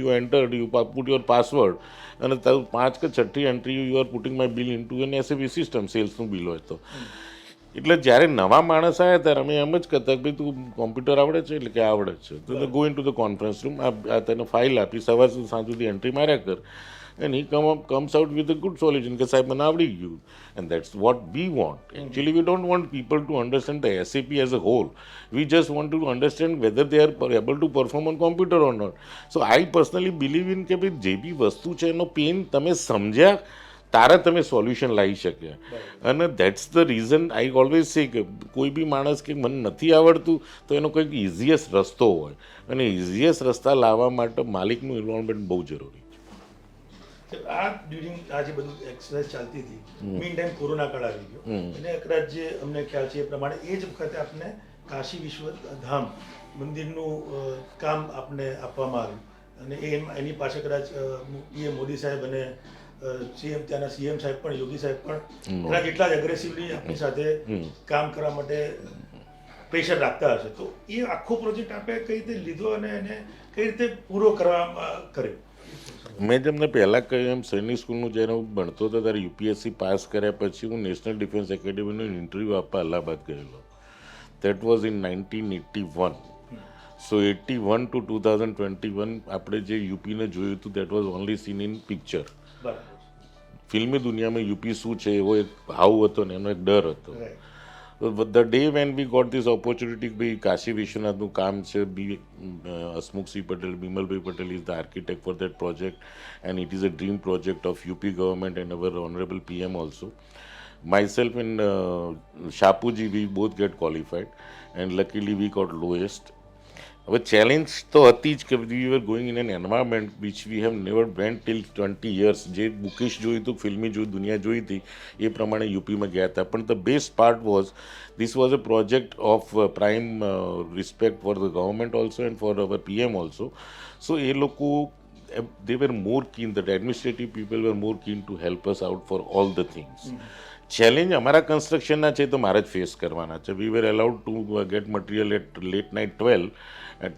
you entered you put your password, અને તારું 5 કે 6ઠી entry you are putting my bill in to an SAP system, સેલ્સનું બિલ હોય તો. એટલે જ્યારે નવા માણસ આવ્યા ત્યારે અમે એમ જ કહેતા કે ભાઈ તું કોમ્પ્યુટર આવડે છે, એટલે કે આવડે છે તો go in to the conference room, આ તને ફાઇલ આપી, સવાર સાંજ સુધી એન્ટ્રી માર્યા કર. And he comes out with a good solution કે સાહેબ મને આવડી ગયું. And that's what we want. Actually, we don't want people to understand the SAP as a whole. We just want to understand whether they are able to perform on computer or not. So I personally believe in કે ભાઈ જે બી વસ્તુ છે એનો pen તમે સમજ્યા તારે તમે સોલ્યુશન લાવી શક્યા. અને that's the reason I always સે કે કોઈ બી માણસ કે મને નથી આવડતું તો એનો કંઈક ઇઝીએસ્ટ રસ્તો હોય, અને ઇઝીએસ્ટ રસ્તા લાવવા માટે માલિકનું ઇન્વોલ્વમેન્ટ બહુ જરૂરી. આ ડ્યુરિંગ આ જે બધું એક્સરસાઇઝ ચાલતી હતી, મીન ટાઈમ કોરોના કાળ આવી ગયો, અને કદાચ જે અમને ખ્યાલ છે એ પ્રમાણે એ જ વખતે આપને કાશી વિશ્વધામ મંદિરનું કામ આપને આપવામાં આવ્યું, અને એની પાછળ કદાચ પીએમ મોદી સાહેબ અને સીએમ ત્યાંના સીએમ સાહેબ પણ, યોગી સાહેબ પણ કદાચ એટલા જ એગ્રેસિવલી આપણી સાથે કામ કરવા માટે પ્રેશર રાખતા હશે. તો એ આખો પ્રોજેક્ટ આપણે કઈ રીતે લીધો અને એને કઈ રીતે પૂરો કરવા કર્યો? મેં તમને પહેલાં કહ્યું એમ, સૈનિક સ્કૂલનું જ્યારે હું ભણતો હતો ત્યારે યુપીએસસી પાસ કર્યા પછી હું નેશનલ ડિફેન્સ એકેડેમીનું ઇન્ટરવ્યૂ આપવા અલ્હાબાદ ગયેલો. That was in 1981. So 81 to 2021 આપણે જે યુપીને જોયું હતું that was only scene in picture. ફિલ્મી દુનિયામાં યુપી શું છે એવો એક ભાવ હતો ને એનો એક ડર હતો. The day when we got this opportunity, ભાઈ કાશી વિશ્વનાથનું કામ છે, Hasmukhsinh Patel, Bimalbhai Patel is the architect for that project, and it is a dream project of UP government and our honorable PM also. Myself and Shapuji, we both get qualified, and luckily we got lowest. હવે challenge તો હતી જ કે we were going in an environment which we have never went till 20 years. જે bookish જોયું હતું, ફિલ્મી જોઈ, દુનિયા જોઈ હતી એ પ્રમાણે યુપીમાં ગયા હતા. પણ the best part was this was a project of prime respect for the government also and for our PM also. So એ લોકો they were more keen, the administrative people were more keen to help us out for all the things. Challenge અમારા કન્સ્ટ્રક્શનના છે તો મારે જ face કરવાના છે. We were allowed to get material at late night 12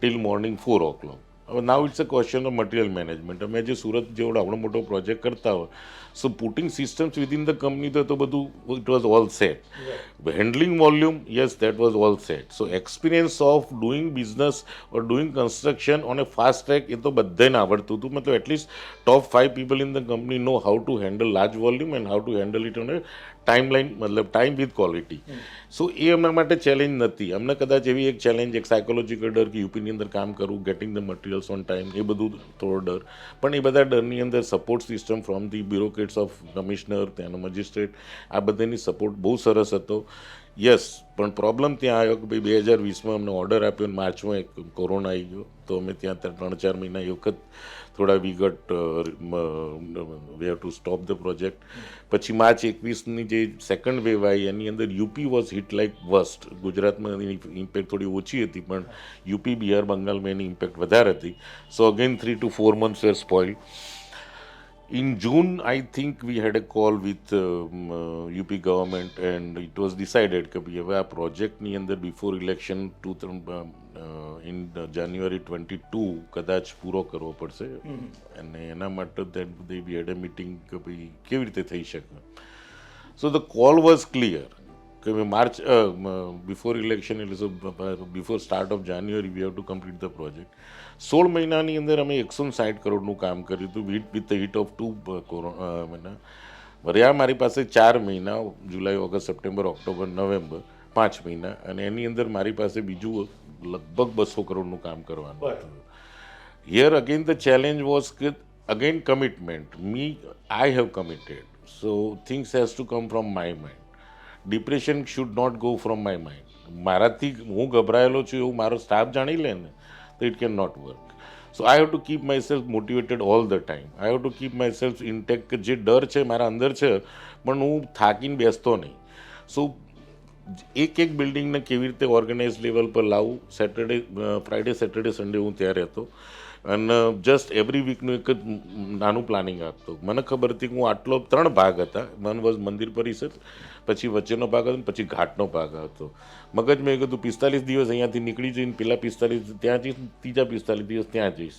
till morning 4 o'clock. હવે now it's a question of material management. અમે જે સુરત જેવડો આપણો મોટો પ્રોજેક્ટ કરતા હોય, so putting systems within the company તો બધું it was all set. Handling volume, yes, that was all set. So experience of doing business or doing construction on a fast track એ તો બધાને આવડતું હતું. મતલબ at least top 5 people in the company know how to handle large volume and how to handle it on a timeline, મતલબ time with quality. So એ એમના માટે ચેલેન્જ નથી. અમને કદાચ એવી એક ચેલેન્જ, એક સાયકોલોજીકલ ડર કે યુપીની અંદર કામ કરવું, getting the materials on time, એ બધું થોડો ડર. પણ એ બધા ડરની અંદર support system from the bureaucrats of commissioner, ત્યાંનો મજિસ્ટ્રેટ, આ બધાની સપોર્ટ બહુ સરસ હતો. યસ, પણ પ્રોબ્લેમ ત્યાં આવ્યો કે ભાઈ 2020માં અમને ઓર્ડર આપ્યો અને માર્ચમાં એક કોરોના આવી ગયો, તો અમે ત્યાં 3-4 મહિના એ વખત થોડા વિગટ we have to stop the project. પછી માર્ચ 21ની જે સેકન્ડ વેવ આવી એની અંદર UP was hit like worst. ગુજરાતમાં એની ઇમ્પેક્ટ થોડી ઓછી હતી, પણ યુપી, બિહાર, બંગાળમાં એની ઇમ્પેક્ટ વધારે હતી. સો again 3 to 4 months were spoiled. In June, I think we had a call with UP government and it was decided કે ભાઈ હવે આ પ્રોજેક્ટની અંદર બિફોર ઇલેક્શન ઇન જાન્યુઆરી 22 કદાચ પૂરો કરવો પડશે. અને એના માટે that we head a meeting કે ભાઈ કેવી રીતે થઈ શકે. સો ધ કોલ વોઝ ક્લિયર કે ભાઈ માર્ચ બિફોર ઇલેક્શન એટલે before start of January V have to complete the project. 16 મહિનાની અંદર અમે 160 કરોડનું કામ કર્યું હતું વિથ ધ હિટ ઓફ 2 મહિના. રહ્યા મારી પાસે 4 મહિના, જુલાઈ, ઓગસ્ટ, સપ્ટેમ્બર, ઓક્ટોબર, નવેમ્બર, 5 મહિના, અને એની અંદર મારી પાસે બીજું લગભગ 200 કરોડનું કામ કરવાનું હતું. Here again the challenge was કે again commitment. I have committed, so things has to come from my mind. Depression should not go from my mind. મારાથી હું ગભરાયેલો છું એવું મારો સ્ટાફ જાણી લે ને, it cannot work. So I have to keep myself motivated all the time. I have to keep myself intact કે જે ડર છે મારા અંદર છે પણ હું થાકીને બેસતો નહીં. સો એક બિલ્ડિંગને કેવી રીતે ઓર્ગેનાઇઝ લેવલ પર લાવું. ફ્રાઈડે, સેટરડે, સન્ડે હું ત્યાં રહેતો અને જસ્ટ એવરી વીકનું એક જ નાનું પ્લાનિંગ આપતો. મને ખબર હતી કે હું આટલો 3 ભાગ હતા. વન વોઝ મંદિર પરિસર, પછી વચ્ચેનો ભાગ હતો, પછી ઘાટનો ભાગ હતો. મગજ મેં કીધું 45 દિવસ અહીંયાથી નીકળી જઈને પેલા 45 ત્યાં જઈશ, ત્રીજા 45 દિવસ ત્યાં જઈશ.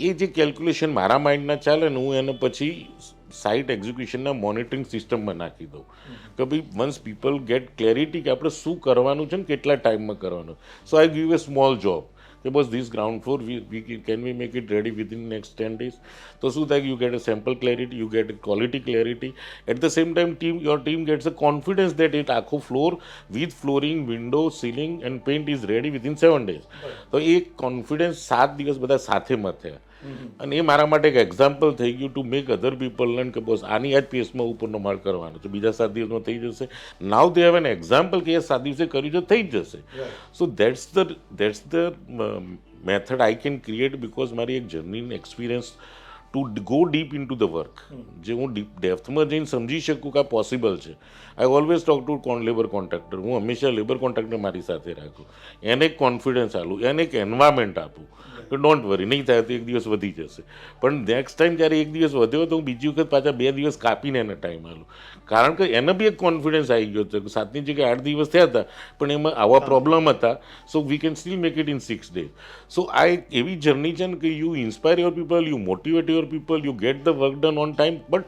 એ જે કેલ્ક્યુલેશન મારા માઇન્ડના ચાલે ને, હું એને પછી સાઇટ એક્ઝિક્યુશનના મોનિટરિંગ સિસ્ટમમાં નાખી દઉં કે ભાઈ વન્સ પીપલ ગેટ ક્લેરિટી કે આપણે શું કરવાનું છે ને કેટલા ટાઈમમાં કરવાનું. So I give a small job કે બસ this ground floor can we make it ready within next 10 days. તો શું થાય, you get a sample clarity, you get quality clarity. At the same time your team gets a confidence that it આખો floor with flooring, window, ceiling and paint is ready within 7 days. તો એ confidence 7 દિવસ બધા સાથે થયા. અને એ મારા માટે એક એક્ઝામ્પલ થઈ ગયું to make other people learn કે બસ આની આ જ પેસમાં ઉપરનો માળ કરવાનો છે, બીજા 7 દિવસમાં થઈ જશે. નાવ દે હેવ એન એક્ઝામ્પલ કે એ 7 દિવસે કર્યું છે, થઈ જ જશે. સો that's the method I can create because મારી એક journey experience to go deep in to the work. જે હું ડેપ્થમાં જઈને સમજી શકું કે આ પોસિબલ છે. I always talk to labour contractor. હું હંમેશા લેબર કોન્ટ્રાક્ટર મારી સાથે રાખું, એને એક કોન્ફિડન્સ આપું, એને એક એન્વાયરમેન્ટ આપું કે ડોન્ટ વરી, નહીં થાય તો એક દિવસ વધી જશે. પણ નેક્સ્ટ ટાઈમ જ્યારે એક દિવસ વધ્યો તો હું બીજી વખત પાછા 2 દિવસ કાપીને એને ટાઈમ આલું. કારણ કે એને બી એક કોન્ફિડન્સ આવી ગયો હતો કે 7ની જગ્યાએ 8 દિવસ થયા હતા પણ એમાં આવા પ્રોબ્લેમ હતા. So we can still make it in 6 days. So આ એક એવી જર્ની છે ને કે you inspire your people, you motivate your people, you get the work done on time, but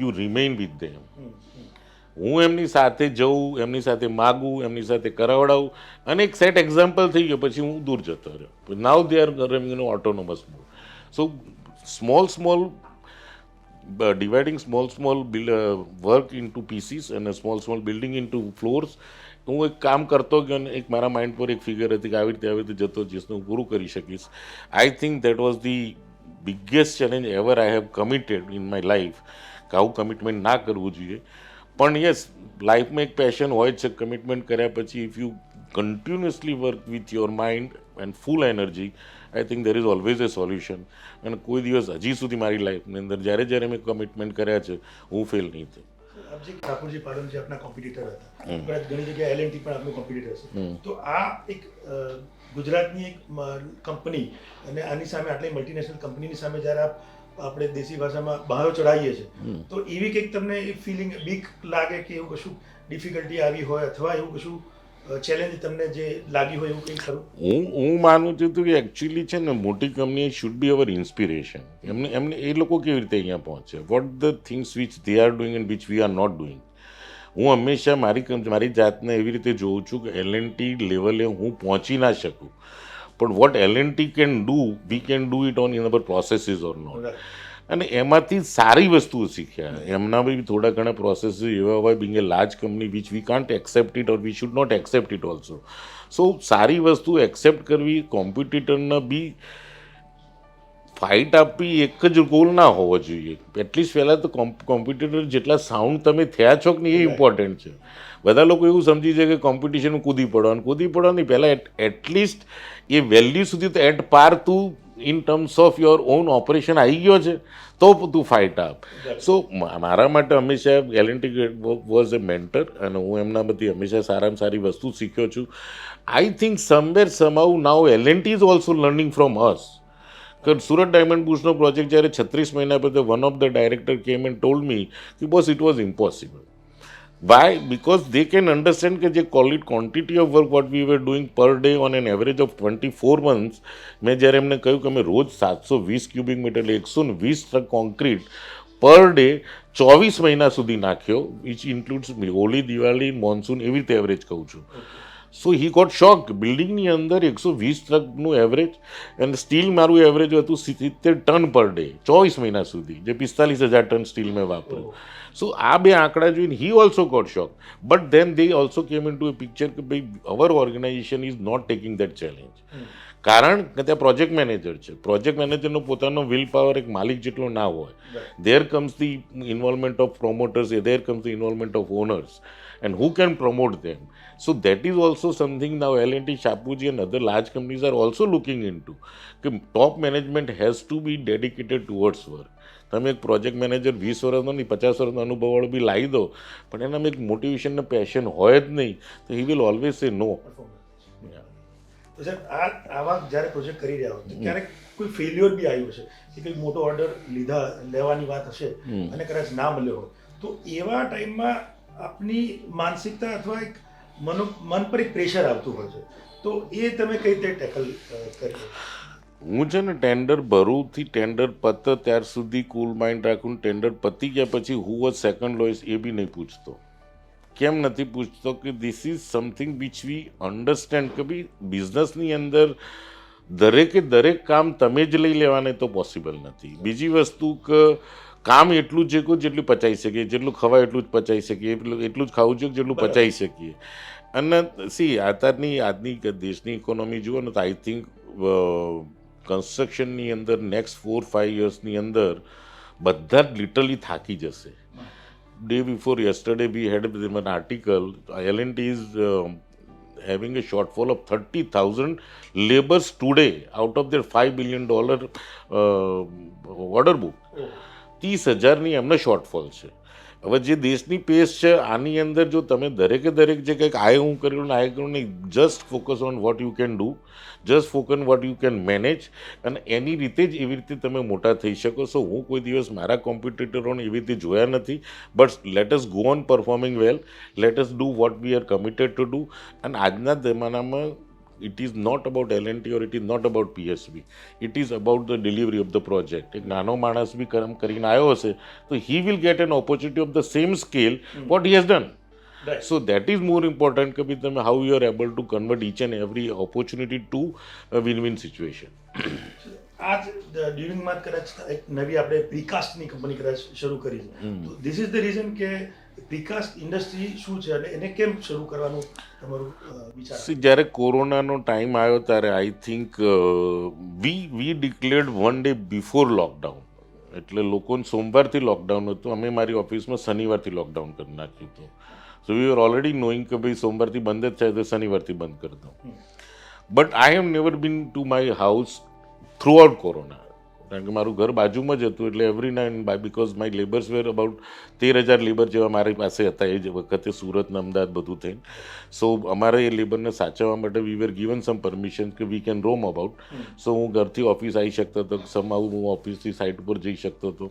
you remain with them. હું એમની સાથે જઉં, એમની સાથે માગું, એમની સાથે કરાવડાવું, અને એક સેટ એક્ઝામ્પલ થઈ ગયો પછી હું દૂર જતો રહ્યો. Now they are running autonomous mode. So small dividing small work into pieces and a small building into floors. હું એક કામ કરતો ગયો અને એક મારા માઇન્ડ પર એક ફિગર હતી કે આવી રીતે જતો જઈશ હું પૂરું કરી શકીશ. I think that was the biggest challenge ever I have committed in my life કે આવું કમિટમેન્ટ ના કરવું જોઈએ. પણ યસ, લાઈફમાં એક પેશન હોય જ છે. કમિટમેન્ટ કર્યા પછી if you continuously work with your mind and full energy, I think there is always A solution. અને કોઈ દિવસ હજી સુધી મારી લાઈફની અંદર જ્યારે મેં કમિટમેન્ટ કર્યા છે હું ફેલ નહીં થયો. ઠાકોરજી પાડોલજી આપના કોમ્પિટિટર હતા, ઘણી જગ્યાએ એલએનટી પણ આપનું કોમ્પિટિટર છે. તો આ એક ગુજરાતની એક કંપની અને આની સામે આટલી મલ્ટીનેશનલ કંપનીની સામે જ્યારે આપણે દેશી ભાષામાં બહાર ચડાવીએ છીએ તો એવી કંઈક તમને એ ફિલિંગ બીક લાગે કે એવું કશું ડિફિકલ્ટી આવી હોય અથવા એવું કશું ચેલેન્જ તમને જે લાગી હોય એવું કંઈ ખરું? હું માનું છું કે એકચ્યુઅલી છે ને મોટી company should be our inspiration. એમને એ લોકો કેવી રીતે અહીંયા પહોંચે, what the things which they are doing and which we are not doing. હું હંમેશા મારી જાતને એવી રીતે જોઉં છું કે એલએનટી લેવલે હું પહોંચી ના શકું, પણ what L and T can do we can do it on in our processes or not. અને એમાંથી સારી વસ્તુઓ શીખ્યા. એમના બી થોડા ઘણા પ્રોસેસીસ એવા હોય, being a large company which we can't accept it or we should not accept it also. So સારી વસ્તુ એક્સેપ્ટ કરવી, કોમ્પિટિટરના બી ફાઇટ આપવી એક જ ગોલ ના હોવો જોઈએ. એટલીસ્ટ પહેલાં તો કોમ્પિટિટર જેટલા સાઉન્ડ તમે થયા છો કે નહીં એ ઇમ્પોર્ટન્ટ છે. બધા લોકો એવું સમજી છે કે કોમ્પિટિશનમાં કૂદી પડો નહીં, પહેલાં એટલીસ્ટ એ વેલ્યુ સુધી તો એટ પાર તું in terms of your own operation આવી ગયો છે તો તું ફાઇટ આપ. સો મારા માટે હંમેશા L&T વોઝ એ મેન્ટર અને હું એમના બધી હંમેશા સારામાં સારી વસ્તુ શીખ્યો છું. I think somewhere somehow now L&T is also learning from us. Surat diamond બુશનો પ્રોજેક્ટ જ્યારે 36 મહિના પછી one of the director came and told me કે boss it was impossible. Why? Because they can understand કે જે quantity of work what we were doing per day on an average of 24 months, મેં જ્યારે એમને કહ્યું કે અમે રોજ 720 ક્યુબિક મીટર એટલે 120 ટ્રક કોન્ક્રીટ પર ડે 24 મહિના સુધી નાખ્યો, which includes Holi, Diwali, monsoon, એવી રીતે એવરેજ કહું છું. સો હી ગોટ શોક. બિલ્ડિંગની અંદર 120 ટ્રકનું એવરેજ અને સ્ટીલ મારું એવરેજ હતું 70 ટન પર ડે 24 મહિના સુધી, જે 45,000 ટન સ્ટીલ મેં વાપર્યું. સો આ બે આંકડા જોઈને he also got shock. But then they also came in to a picture કે ભાઈ our organization is not taking that challenge. કારણ કે ત્યાં પ્રોજેક્ટ મેનેજર છે. પ્રોજેક્ટ મેનેજરનો પોતાનો વિલ પાવર એક માલિક જેટલો ના હોય. There comes the involvement of promoters, there comes the involvement of owners, and who can promote them. So that is also something now L&T, Shapoorji and other large companies are also looking into. Top management has to be dedicated towards work. તમે એક project manager 20 વર્ષનો નહીં 50 વર્ષનો અનુભવવાળો બી લાવી દો, પણ એનામાં એક મોટિવેશન ને પેશન હોય જ નહીં તો હી વિલ ઓલવેઝ સે નો. તો સાહેબ આવા જ્યારે પ્રોજેક્ટ કરી રહ્યા હોય ક્યારેક કોઈ ફેલ્યોર બી આવ્યું હશે કે કંઈક મોટો ઓર્ડર લેવાની વાત હશે અને કદાચ ના મળ્યો હોય, તો એવા ટાઈમમાં આપની માનસિકતા અથવા એક મન પર એક પ્રેશર આવતું હોય છે, તો એ તમે કઈ રીતે ટેકલ કરી? હું છે ને ટેન્ડર ભરુંથી ટેન્ડર પતે ત્યાર સુધી કુલ માઇન્ડ રાખું. ટેન્ડર પતી ગયા પછી હુ વોઝ સેકન્ડ લોએસ્ટ એ બી નહીં પૂછતો. કેમ નથી પૂછતો? કે this is something which we understand કે ભાઈ બિઝનેસની અંદર દરેક કામ તમે જ લઈ લેવાને તો પોસિબલ નથી. બીજી વસ્તુ કે કામ એટલું જ છે જેટલું પચાવી શકીએ, જેટલું ખવાય એટલું જ પચાવી શકીએ, એટલું જ ખાવું જોઈએ જેટલું પચાવી શકીએ. અને આજની દેશની ઇકોનોમી જુઓ ને તો આઈ થિંક કન્સ્ટ્રક્શનની અંદર નેક્સ્ટ 4-5 યર્સની અંદર બધા જ લિટરલી થાકી જશે. Day before yesterday we had an article, L&T is having a shortfall of 30,000 laborers today out of their $5 billion order book. 30,000ની એમને શોર્ટફોલ છે. હવે જે દેશની પેસ છે આની અંદર જો તમે દરેક જે કંઈક હું કર્યું ને કર્યું નહીં, just focus on what you can do, just focus on what you can manage, અને એની રીતે જ એવી રીતે તમે મોટા થઈ શકો. સો હું કોઈ દિવસ મારા કોમ્પિટિટરોને એવી રીતે જોયા નથી. But let us go on performing well, let us do vote we R committed two do. અને આજના જમાનામાં it is not about L&T or it is not about PSP. It is about the delivery of the project. એક નાનો માણસ બી કામ કરીને આવ્યો હશે તો he will get an opportunity of the same scale what he has done. Right. So that is more important કે તમે how you are able to convert each and every opportunity to a win-win situation. આજ ડ્યુરિંગમાં કદાચ એક નવી આપણે પ્રીકાસ્ટની company કદાચ શરૂ કરી છે, તો ધીસ ઇઝ ધ રીઝન કે પ્રીકાસ્ટ ઇન્ડસ્ટ્રી શું છે અને એને કેમ શરૂ કરવાનું તમારું વિચાર? જ્યારે કોરોનાનો ટાઈમ આવ્યો ત્યારે I think we declared 1 day before lockdown. એટલે લોકોને સોમવારથી લોકડાઉન હતું, અમે મારી ઓફિસમાં શનિવારથી લોકડાઉન કરી નાખ્યું હતું. સો વી આર ઓલરેડી નોઈંગ કે ભાઈ સોમવારથી બંધ જ થાય તો શનિવારથી બંધ કરી દઉં. But I have never been to my house throughout corona, કારણ કે મારું ઘર બાજુમાં જ હતું. એટલે every night because my labours were about 13,000 labour જેવા મારી પાસે હતા એ જ વખતે, સુરત ને અમદાવાદ બધું થઈને. સો અમારે એ લેબરને સાચવવા માટે વી વેર ગિવન સમ પરમિશન કે વી કેન રોમ અબાઉટ. સો હું ઘરથી ઓફિસ આવી શકતો હતો, સમાવું હું ઓફિસથી સાઇટ ઉપર જઈ શકતો હતો.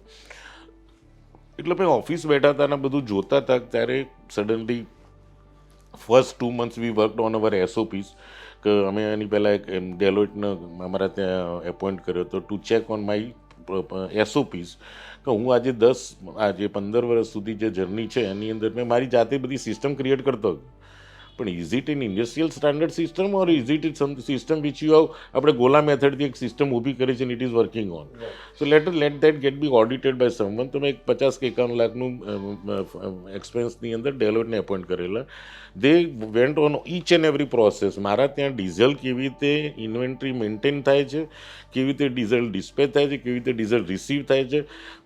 એટલે પછી ઓફિસ બેઠા હતા ને બધું જોતા હતા ત્યારે suddenly first 2 months we worked on our SOPs. કે અમે એની પહેલાં એક ડેલોઇટને અમારા ત્યાં એપોઇન્ટ કર્યો હતો to check on my SOPs. કે હું આજે 15 વર્ષ સુધી જે જર્ની છે એની અંદર મેં મારી જાતે બધી સિસ્ટમ ક્રિએટ કરતો હતો. પણ is it in industrial standard system or is it some system which you have આપણે ગોલા મેથડથી એક સિસ્ટમ ઊભી કરી છે it is working on. So let that get be audited by someone. તમે એક 50 કે 51 લાખનું એક્સપેન્સની અંદર ડેલોઇટને એપોઇન્ટ કરેલા. They went on each and every process. મારા ત્યાં ડીઝલ કેવી રીતે ઇન્વેન્ટરી મેન્ટેન થાય છે, કેવી રીતે ડીઝલ ડિસ્પેચ થાય છે, કેવી રીતે ડીઝલ રિસીવ થાય છે,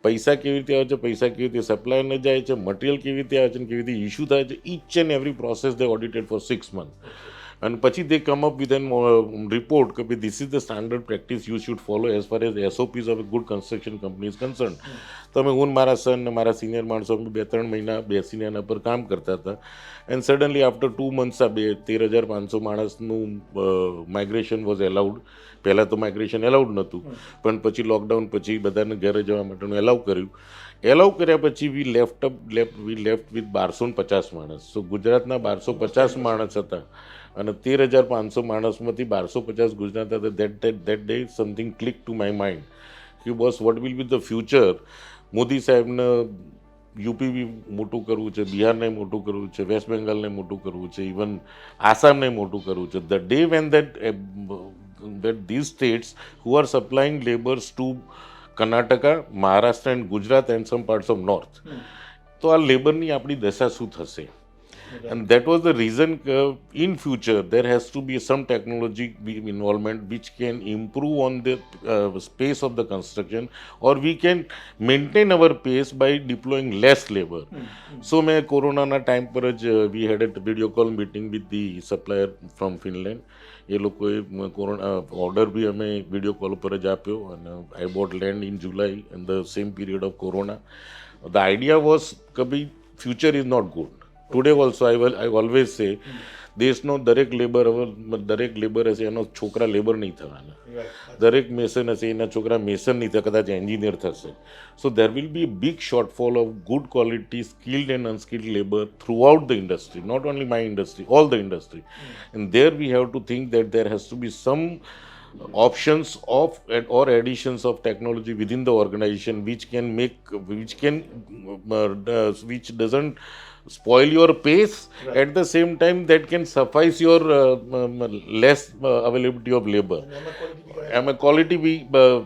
પૈસા કેવી રીતે આવે છે, પૈસા કેવી રીતે સપ્લાયરને જાય છે, મટીરિયલ કેવી રીતે આવે છે, કેવી રીતે ઇસ્યુ થાય છે, each and every process they audited for 6 months. અને પછી they come up with an report કે ભાઈ this is the standard practice you should follow as far as SOPs of good construction company is concern. તમે હું મારા સન ને મારા senior માણસો 2-3 મહિના બેસીને એના પર કામ કરતા હતા. એન્ડ સડનલી આફ્ટર 2 months આ 13,500 માણસનું માઇગ્રેશન વોઝ એલાઉડ. પહેલાં તો માઇગ્રેશન એલાઉડ નહોતું, પણ પછી લોકડાઉન પછી બધાને ઘરે જવા માટેનું એલાઉ કર્યું. એલાઉ કર્યા પછી વી લેફ્ટ વિથ 1250 માણસ. સો ગુજરાતના 1250 માણસ હતા અને 13,500 માણસમાંથી 1250 ગુજરાત હતા. That day something click to my mind કે boss what will be the future. Modi સાહેબને યુપી બી મોટું કરવું છે, બિહારને મોટું કરવું છે, વેસ્ટ બેંગાલને મોટું કરવું છે, ઇવન આસામને મોટું કરવું છે. The day van that these states who are supplying labors to Karnataka, Maharashtra and Gujarat and some parts of north, તો આ લેબરની આપણી દશા શું થશે? And that was the reason in future there has to be some technology involvement which can improve on the pace of the construction, or we can maintain our pace by deploying less labor. So મેં કોરોનાના time પર જ we had a video call meeting with the supplier from Finland. એ લોકોએ corona order બી અમે video call પર જ આપ્યો અને I bought land in July in the same period of corona. The idea was કે ભાઈ future is not good. Today also I always say દેશનો દરેક લેબર હશે એનો છોકરા લેબર નહીં થવાના, દરેક મેસન હશે એના છોકરા મેસન નહીં થાય, કદાચ એન્જિનિયર થશે. So there will be big shortfall of good quality skilled and unskilled labour throughout the industry, not only my industry, all the industry. And there we have to think that there has to be some options of or additions of technology within the organization which doesn't spoil your pace, right. At the same time that can suffice your less availability of labor. એમાં quality be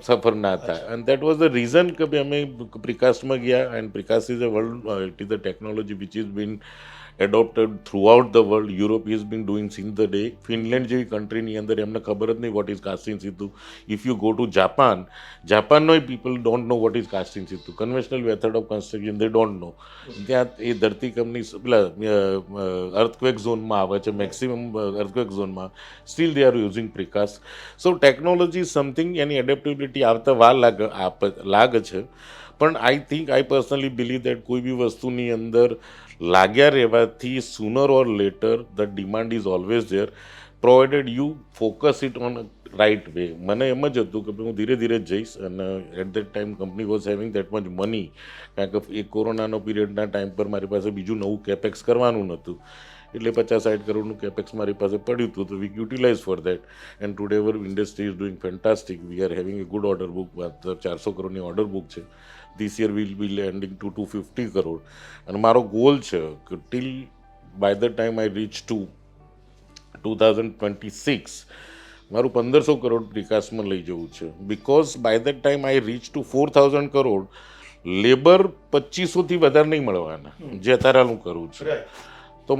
suffer ના થાય. And that was the reason કે ભાઈ અમે પ્રિકાસ્ટમાં ગયા. And precast is a world, it is a technology which is been adopted throughout the world. Europe has been doing since the day. Finland જેવી કન્ટ્રીની અંદર એમને ખબર જ નહીં વોટ ઇઝ કાસ્ટિંગ સીધું. ઇફ યુ ગો ટુ જાપાનનો people don't know what is casting સીધું. Conventional method of construction they don't know. ત્યાં એ ધરતીકંપની પેલા અર્થક્વેક ઝોનમાં આવે છે, મેક્સિમમ અર્થક્વેક ઝોનમાં still they are using precast. So technology something એની એડેપ્ટેબિલિટી આવતા વાર લાગે છે. પણ આઈ પર્સનલી બિલીવ દેટ કોઈ બી વસ્તુની અંદર લાગ્યા રહેવાથી sooner or later the demand is always there, provided you focus it on right way. મને એમ જ હતું કે હું ધીરે ધીરે જઈશ. અને at that time company was having that much money, કારણ કે એ કોરોનાનો પીરિયડના ટાઈમ પર મારી પાસે બીજું નવું કેપેક્સ કરવાનું નહોતું. એટલે 50-60 કરોડનું કેપેક્સ મારી પાસે પડ્યું હતું, તો we utilise for that. And today our industry is doing fantastic. We are having a good order book. 400 કરોડની ઓર્ડર બુક છે. This year we'll be landing to 250 crore. અને મારો ગોલ છે કે till by the time I reach to 2026 મારું 1500 કરોડ પ્રિકાસ્ટમાં લઈ જવું છે. Because by the time I reach to 4000 crore labour 2500થી વધારે નહીં મળવાના, જે અત્યારે હું કરું છું. તો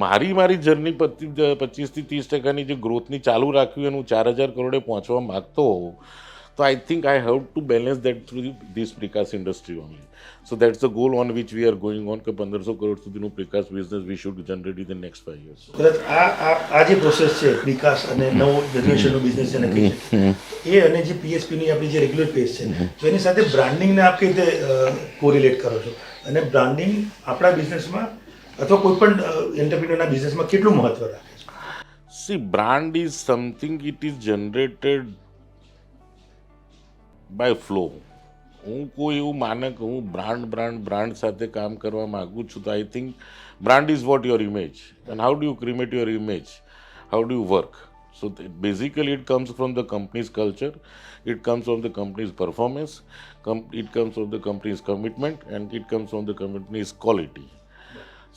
મારી જર્ની 25થી 30% જે ગ્રોથની ચાલુ રાખવી અને હું 4000 કરોડે પહોંચવા માગતો હોઉં, so I think I have to balance that through this precast industry only. So that's the goal on which we are going on, કે 1500 કરોડ સુધીનું precast business we should generate in the next 5 years. આ જે process છે precast અને નવો જનરેશનનો business છે ને, એ અને જે PSP ની આપણી જે રેગ્યુલર પેસ છે, તો એની સાથે બ્રાન્ડિંગને આપ કઈ રીતે કોરિલેટ કરો છો? અને બ્રાન્ડિંગ આપણા બિઝનેસમાં અથવા કોઈ પણ એન્ટરપ્રિન્યોરના બિઝનેસમાં કેટલું મહત્વ રાખે છે? See, brand is something, it is generated by flow. હું કોઈ એવું માને કે હું બ્રાન્ડ સાથે કામ કરવા માગું છું, તો I think brand is what your image. And how do you create your image, how do you work. So basically it comes from the company's culture, it comes from the company's performance, it comes from the company's commitment, and it comes from the company's quality.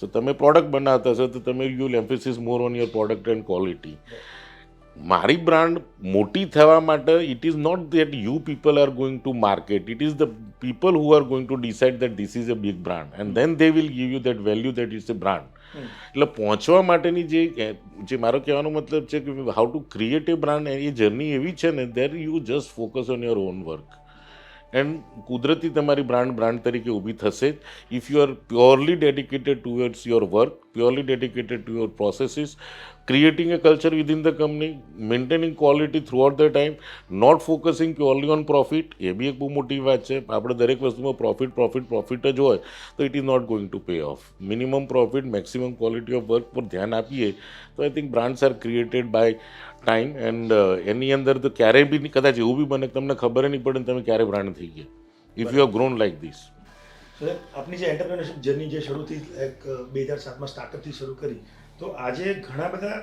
So તમે product બનાવતા હશો તો તમે you will emphasis more on your product and quality. મારી brand મોટી થવા માટે it is not that you people are going to market, it is the people who are going to decide that this is a big brand and then they will give you that value that is a brand. એટલે પહોંચવા માટેની જે મારો કહેવાનો મતલબ છે કે how to create a brand, એ જર્ની એવી છે ને there you just focus on your own work and કુદરતી તમારી બ્રાન્ડ તરીકે ઊભી થશે જ. If you R purely dedicated towards your work, purely dedicated to your processes, creating a culture within the company, maintaining quality throughout the time, not focusing purely on profit, એ બી એક બહુ મોટી વાત છે. આપણે દરેક વસ્તુમાં પ્રોફિટ જ હોય તો it is not going to pay off. Minimum profit, maximum quality of work પર ધ્યાન આપીએ તો I think brands are created by time and એની અંદર તો ક્યારેય બી કદાચ એવું બી બને તમને ખબર નહીં પડે ને તમે ક્યારે બ્રાન્ડ થઈ ગયા, if you have grown like this. આપની જે એન્ટરપ્રેન્યોરશિપ જર્ની જે શરૂ થઈ 2007માં સ્ટાર્ટઅપથી શરૂ કરી, તો આજે ઘણા બધા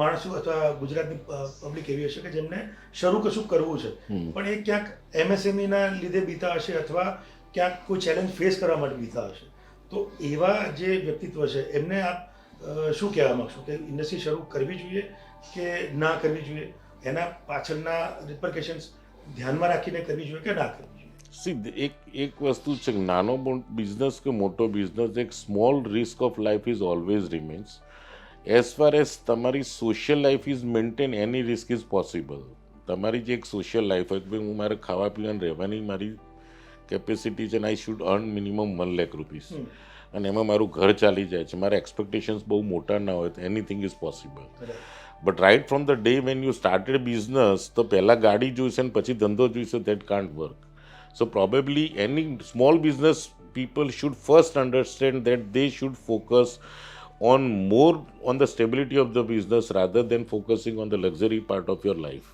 માણસો અથવા ગુજરાતની પબ્લિક એવી હશે કે જેમને શરૂ કશું કરવું છે પણ એ ક્યાંક એમએસએમઈના લીધે બીતા હશે અથવા ક્યાંક કોઈ ચેલેન્જ ફેસ કરવા માટે બીતા હશે. તો એવા જે વ્યક્તિત્વ છે એમને આપ શું કહેવા માગશો કે ઇન્ડસ્ટ્રી શરૂ કરવી જોઈએ કે ના કરવી જોઈએ, એના પાછળના રિપરકેશન્સ ધ્યાનમાં રાખીને કરવી જોઈએ કે ના કરવી જોઈએ? એક વસ્તુ છે, નાનો બિઝનેસ કે મોટો બિઝનેસ, એક small risk of life is always remains. As far as તમારી સોશિયલ લાઈફ ઇઝ મેન્ટેન, એની રિસ્ક ઇઝ પોસિબલ. તમારી જે એક સોશિયલ લાઈફ હોય કે હું મારે ખાવા પીવાની રહેવાની મારી કેપેસિટી છે ને I should earn minimum 1 lakh rupees અને એમાં મારું ઘર ચાલી જાય છે, મારા એક્સપેક્ટેશન્સ બહુ મોટા ના હોય તો anything is possible. But right from the day when you started business તો પહેલાં ગાડી જોઈશે ને પછી ધંધો જોઈશે, that can't work. So probably any small business people should first understand that they should focus on more on the stability of the business rather than focusing on the luxury part of your life.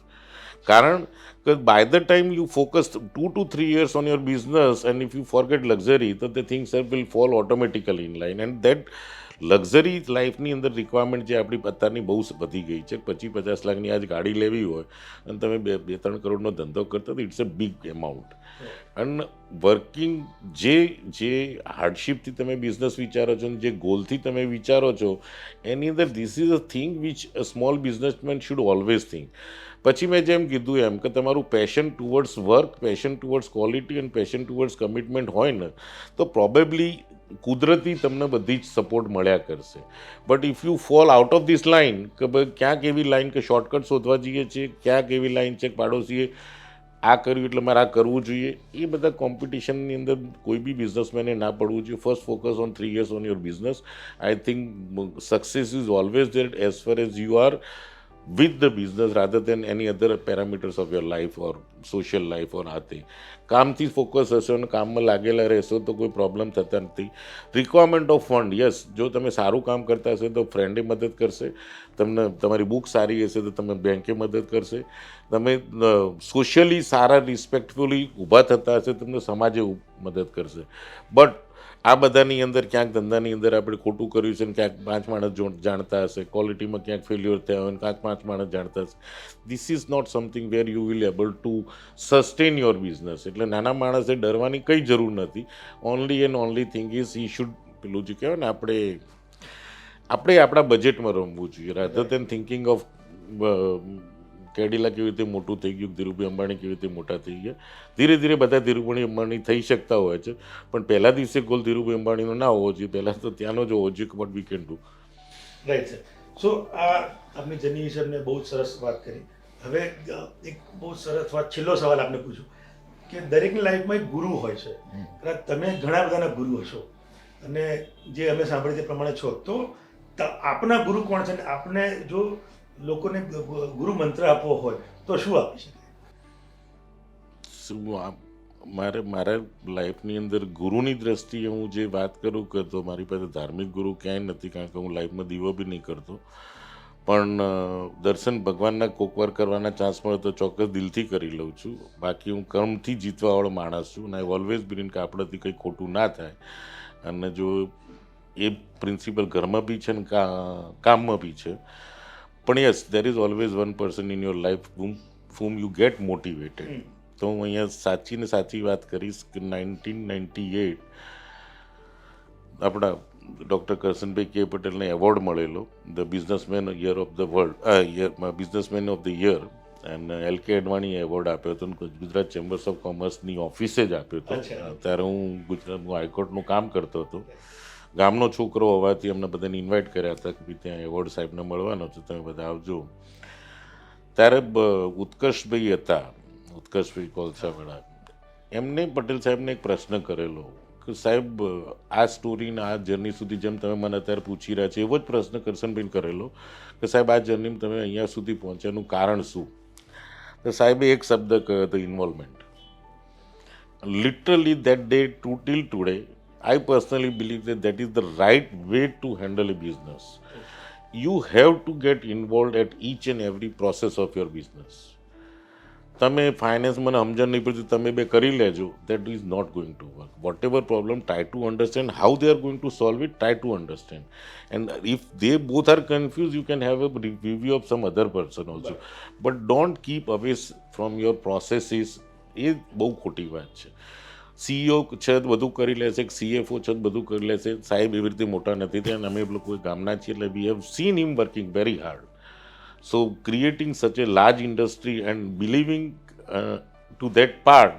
Karan, because by the time you focus 2 to 3 years on your business and if you forget luxury, then the things will fall automatically in line and that luxury લાઈફની અંદર requirement જે આપણી અત્યારની બહુ વધી ગઈ છે. 25-50 લાખની આજ ગાડી લેવી હોય અને તમે 2-3 કરોડનો ધંધો કરતા તો ઇટ્સ અ બિગ એમાઉન્ટ. અને વર્કિંગ જે હાર્ડશીપથી તમે બિઝનેસ વિચારો છો અને જે ગોલથી તમે વિચારો છો એની અંદર this is a thing which a small businessman should always think. પછી મેં જેમ કીધું એમ કે તમારું passion towards work, passion towards quality અને પેશન ટુવર્ડ્સ કમિટમેન્ટ હોય ને તો પ્રોબેબલી કુદરતી તમને બધી જ સપોર્ટ મળ્યા કરશે. But if you fall out of this line કે ભાઈ ક્યાંક એવી લાઇન કે શોર્ટકટ શોધવા જઈએ છીએ, ક્યાંક એવી લાઇન છે કે પાડોશીએ આ કર્યું એટલે મારે આ કરવું જોઈએ, એ બધા કોમ્પિટિશનની અંદર કોઈ બી બિઝનેસમેને ના પડવું જોઈએ. First focus on 3 years on your business. I think success is always there as far as you are with the business rather than any other parameters of your life or social life or આ તે કામથી focus હશો અને કામમાં લાગેલા રહેશો તો કોઈ પ્રોબ્લેમ થતા નથી. રિક્વાયરમેન્ટ ઓફ ફંડ, યસ, જો તમે સારું કામ કરતા હશો તો ફ્રેન્ડે મદદ કરશે, તમને તમારી બુક સારી હશે તો તમે બેંકે મદદ કરશે, તમે સોશિયલી સારા રિસ્પેક્ટફુલી ઊભા થતા હશે તમને સમાજે મદદ કરશે. બટ આ બધાની અંદર ક્યાંક ધંધાની અંદર આપણે ખોટું કર્યું છે ને ક્યાંક 5 માણસ જાણતા હશે, ક્વોલિટીમાં ક્યાંક ફેલ્યુઅર થયા હોય ને ક્યાંક 5 માણસ જાણતા હશે. This is not something where you will able to sustain your business. એટલે નાના માણસે ડરવાની કંઈ જરૂર નથી. Only and only thing is he should, પેલું જે કહેવાય ને આપણે આપણા બજેટમાં રમવું જોઈએ rather than thinking of Cadila કેવી રીતે મોટું થઈ ગયું, ધીરુભાઈ અંબાણી કેવી રીતે મોટા થઈ ગયા. ધીરે ધીરે બધા ધીરુભાઈ અંબાણી થઈ શકતા હોય છે પણ પહેલા દિવસે ગોલ ધીરુભાઈ અંબાણીનો ના હોવો જોઈએ, પહેલાં તો ત્યાંનો જ હોવો જોઈએ. What we can do. Right sir. So આ આપની જર્ની વિશે અમને બહુ સરસ વાત કરી. હવે એક બહુ સરસ વાત, છેલ્લો સવાલ આપને પૂછું કે દરેકની લાઈફમાં એક ગુરુ હોય છે. તમે ઘણા બધાના ગુરુ હશો અને જે અમે સાંભળ્યું તે પ્રમાણે છો, તો આપના ગુરુ કોણ છે? આપને જો લોકોને ગુરુ મંત્ર આપવો હોય તો શું આપી શકાય? મારા લાઈફની અંદર ગુરુની દ્રષ્ટિએ હું જે વાત કરું કે તો મારી પાસે ધાર્મિક ગુરુ ક્યાંય નથી, કારણ કે હું લાઈફમાં દીવો બી નહીં કરતો. પણ દર્શન ભગવાનના કોકવાર કરવાના ચાન્સ મળે તો ચોક્કસ દિલથી કરી લઉં છું. બાકી હું કર્મથી જીતવાવાળો માણસ છું અને આઈ ઓલવેઝ બિલીવ કે આપણાથી કંઈ ખોટું ના થાય. અને જો એ પ્રિન્સિપલ ઘરમાં બી છે ને કામમાં બી છે. પણ yes, there is always one person in your life whom you get motivated. તો હું અહીંયા સાચી વાત કરીશ કે 1998 આપણા ડૉક્ટર કરશનભાઈ કે પટેલને એવોર્ડ મળેલો the businessman year of the world businessman of the year અને એલ.કે. અડવાણીએ એવોર્ડ આપ્યો હતો અને ગુજરાત ચેમ્બર્સ ઓફ કોમર્સની ઓફિસે જ આપ્યો હતો. ત્યારે હું ગુજરાતનું હાઈકોર્ટનું કામ કરતો હતો. ગામનો છોકરો હોવાથી અમને બધાને ઇન્વાઇટ કર્યા હતા કે ભાઈ ત્યાં એવોર્ડ સાહેબને મળવાનો છે, તમે બધા આવજો. ત્યારે ઉત્કર્ષભાઈ હતા, ઉત્કર્ષભાઈ કોલસાવાળા, એમને પટેલ સાહેબને એક પ્રશ્ન કરેલો કે સાહેબ આ સ્ટોરીને આ જર્ની સુધી જેમ તમે મને અત્યારે પૂછી રહ્યા છો એવો જ પ્રશ્ન કરશનભાઈને કરેલો કે સાહેબ આ જર્નીમાં તમે અહીંયા સુધી પહોંચ્યાનું કારણ શું? તો સાહેબે એક શબ્દ કહ્યો હતો, involvement. Literally that day till today I personally believe that is the right way to handle a business. You have to get involved at each and every process of your business. તમે finance મને સમજણ નહીં પડતી, તમે બે કરી લેજો, that is not going to work. Whatever problem, try to understand how they are going to solve it, try to understand. And if they both are confused, you can have a review of some other person also. But don't keep away from your processes. એ બહુ ખોટી વાત છે. CEO છે બધું કરી લેશે, CFO છે બધું કરી લેશે, સાહેબ એવી રીતે મોટા નથી થયા અને અમે લોકો ગામના છીએ એટલે we have seen him working very hard. So creating such a large industry and believing to that part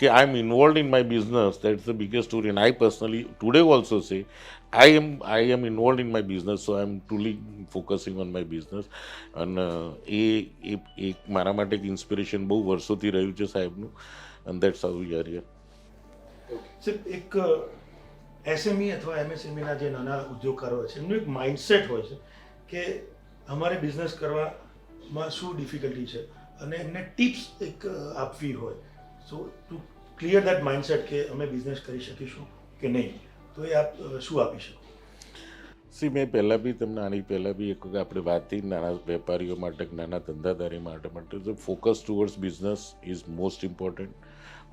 કે I am involve in my business, that is the biggest story. And I personally today also say I am involved in my business, so I am truly focusing on my business. અને એ મારા માટે એક inspiration બહુ વર્ષોથી રહ્યું છે સાહેબનું, and that's how we are here. એક એસએમઈ અથવા એમએસએમઈના જે નાના ઉદ્યોગકારો હોય છે એમનું એક માઇન્ડસેટ હોય છે કે અમારે બિઝનેસ કરવામાં શું ડિફિકલ્ટી છે અને એમને ટિપ્સ એક આપવી હોય. સો ટુ ક્લિયર દેટ માઇન્ડસેટ કે અમે બિઝનેસ કરી શકીશું કે નહીં, તો એ આપ શું આપી શકો? મેં પહેલાં બી તમને આની પહેલાં બી એક વખત આપણે વાત થઈ નાના વેપારીઓ માટે, નાના ધંધાદારી માટે focus towards business is most important.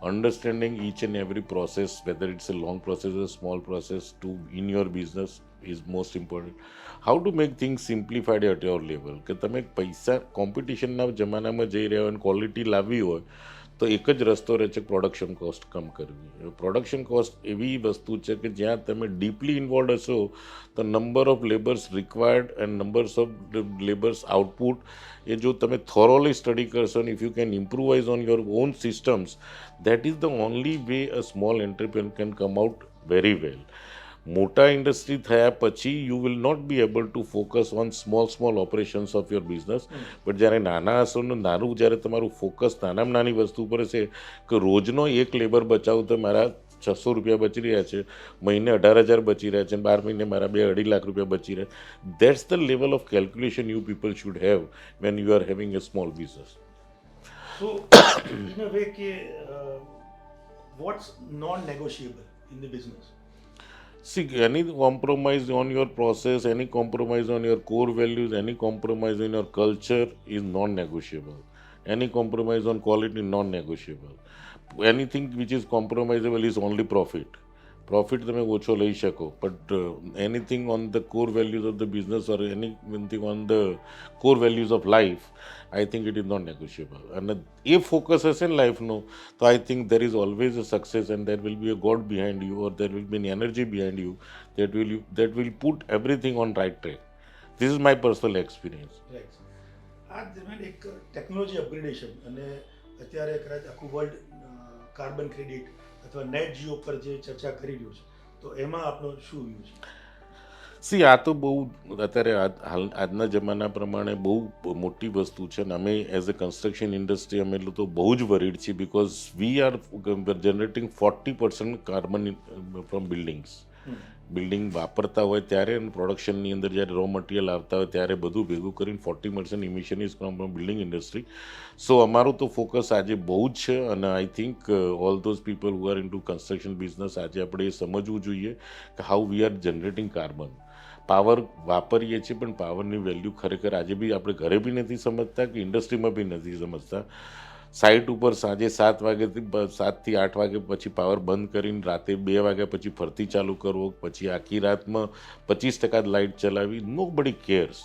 Understanding each and every process, whether it's a long process or a small process, to in your business is most important. How to make things simplified at your level. કે તમે પૈસા કોમ્પિટિશનના જમાનામાં જઈ રહ્યા હોય અને quality લાવવી હોય તો એક જ રસ્તો રહે છે, પ્રોડક્શન કોસ્ટ કમ કરવી. પ્રોડક્શન કોસ્ટ એવી વસ્તુ છે કે જ્યાં તમે ડીપલી ઇન્વોલ્વ હશો તો number of labours required and numbers of labours output એ જો તમે થોરોલી સ્ટડી કરશો અને if you can improvise on your own systems, that is the only way a small entrepreneur can come out very well. મોટા industry થયા પછી you will not be able to focus on small operations of your business. But જ્યારે નાના હશો ને નાનું જ્યારે તમારું ફોકસ નાનામાં નાની વસ્તુ પર છે કે રોજનો એક લેબર બચાવું તો મારા 600 રૂપિયા બચી રહ્યા છે, મહિને 18,000 બચી રહ્યા છે, 12 મહિને મારા 2-2.5 લાખ રૂપિયા બચી રહ્યા. That's the level of calculation you people should have when you are having a small business. So in a way કે what's non negotiable in the business? See, any compromise on your process, any compromise on your core values, any compromise in your culture is non-negotiable. Any compromise on quality, non-negotiable. Anything which is compromisable is only profit. Profit તમે ઓછો લઈ શકો, but anything on the core values of the business or anything on the core values of life, I think it is not negotiable. And if focus is in life, no, so I think there is always a success and there will be a God behind you or there will be an energy behind you that will put everything on right track. This is my personal experience. Right. આ દરમિયાન એક technology upgradation અને અત્યારે કદાચ આખું world carbon credit અથવા net Jio પર જે ચર્ચા કરી રહ્યું છે, તો એમાં આપનો શું વ્યૂ છે? આ તો બહુ અત્યારે આજના જમાના પ્રમાણે બહુ મોટી વસ્તુ છે ને અમે એઝ અ કન્સ્ટ્રક્શન ઇન્ડસ્ટ્રી અમે તો બહુ જ વરીડ છીએ because we are generating 40% carbon from buildings. Building વાપરતા હોય ત્યારે અને પ્રોડક્શનની અંદર જ્યારે રો મટીરિયલ આવતા હોય ત્યારે બધું ભેગું કરીને 40% emission is from building industry. So અમારું તો ફોકસ આજે બહુ જ છે અને I think all those people who are into construction business આજે આપણે એ સમજવું જોઈએ કે how we are generating carbon. Power વાપરીએ છીએ પણ પાવરની વેલ્યુ ખરેખર આજે બી આપણે ઘરે બી નથી સમજતા કે ઇન્ડસ્ટ્રીમાં બી નથી સમજતા. સાઇટ ઉપર સાંજે 7 વાગ્યાથી 7 થી 8 વાગ્યા પછી પાવર બંધ કરીને રાતે 2 વાગ્યા પછી ફરતી ચાલુ કરવો, પછી આખી રાતમાં 25% લાઇટ ચલાવી, નો બડી કેર્સ.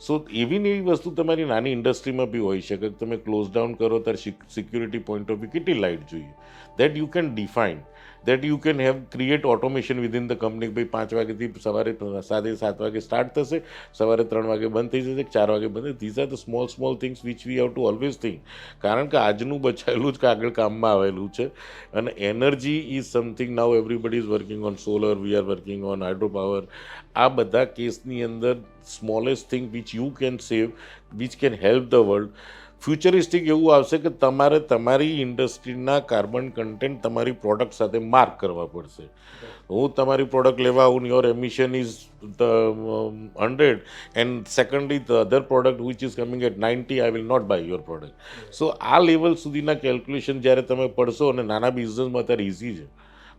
સો એવી ને એવી વસ્તુ તમારી નાની ઇન્ડસ્ટ્રીમાં બી હોઈ શકે. તમે ક્લોઝ ડાઉન કરો ત્યારે સિક્યુરિટી પોઈન્ટ ઓફ વ્યૂ કેટલી લાઇટ જોઈએ, that you can define that you can have create automation within the company. ભાઈ 5 વાગ્યાથી સવારે 7:30 વાગે સ્ટાર્ટ થશે, સવારે 3 વાગે બંધ થઈ જશે, 4 વાગે બંધ. These are the small things which we have two always think, કારણ કે આજનું બચાવેલું જ આગળ કામમાં આવેલું છે. અને energy is something now everybody is working on solar, we are working on hydro power. આ બધા કેસની અંદર smallest thing which you can save, which can help the world. Futuristic એવું આવશે કે તમારે તમારી ઇન્ડસ્ટ્રીના કાર્બન કન્ટેન્ટ તમારી પ્રોડક્ટ સાથે માર્ક કરવા પડશે. હું તમારી પ્રોડક્ટ લેવા આવું, your emission is 100 and secondly the other product which is coming at 90, I will not by your product. So આ લેવલ સુધીના કેલ્ક્યુલેશન જ્યારે તમે પડશો, અને નાના બિઝનેસમાં અત્યારે ઇઝી છે,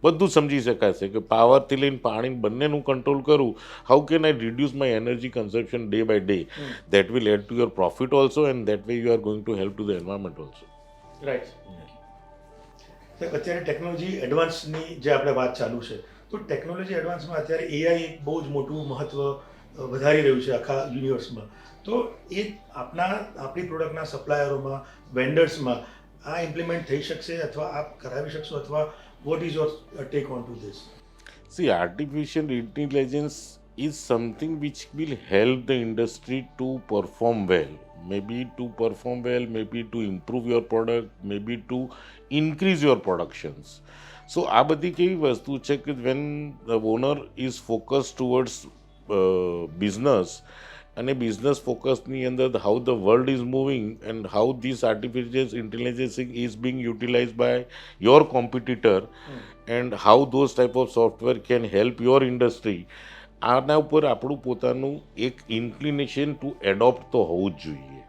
બધું સમજી શકાશે કે પાવરથી લઈને પાણી બંનેનું કંટ્રોલ કરું. How can I reduce my energy consumption day by day? That will add to your profit also, and that way you are going to help to the environment also. Right. અત્યારે technology એડવાન્સની જે આપણે વાત ચાલુ છે, તો technology એડવાન્સમાં અત્યારે એઆઈ બહુ જ મોટું મહત્ત્વ વધારી રહ્યું છે આખા યુનિવર્સમાં. તો એ આપણી પ્રોડક્ટના સપ્લાયરોમાં, વેન્ડર્સમાં આ ઇમ્પ્લિમેન્ટ થઈ શકશે, અથવા આપ કરાવી શકશો, અથવા what is your take on to this? See, artificial intelligence is something which will help the industry to perform well. Maybe to perform well, maybe to improve your product, maybe to increase your productions. So, આ બધી કેવી વસ્તુ છે કે when the owner is focused towards business, અને business ફોકસની અંદર how the world is moving and how this artificial intelligence is being utilize by your competitor, and how those type of software can help your industry, આના ઉપર આપણું પોતાનું એક inclination two adopt તો હોવું જ જોઈએ.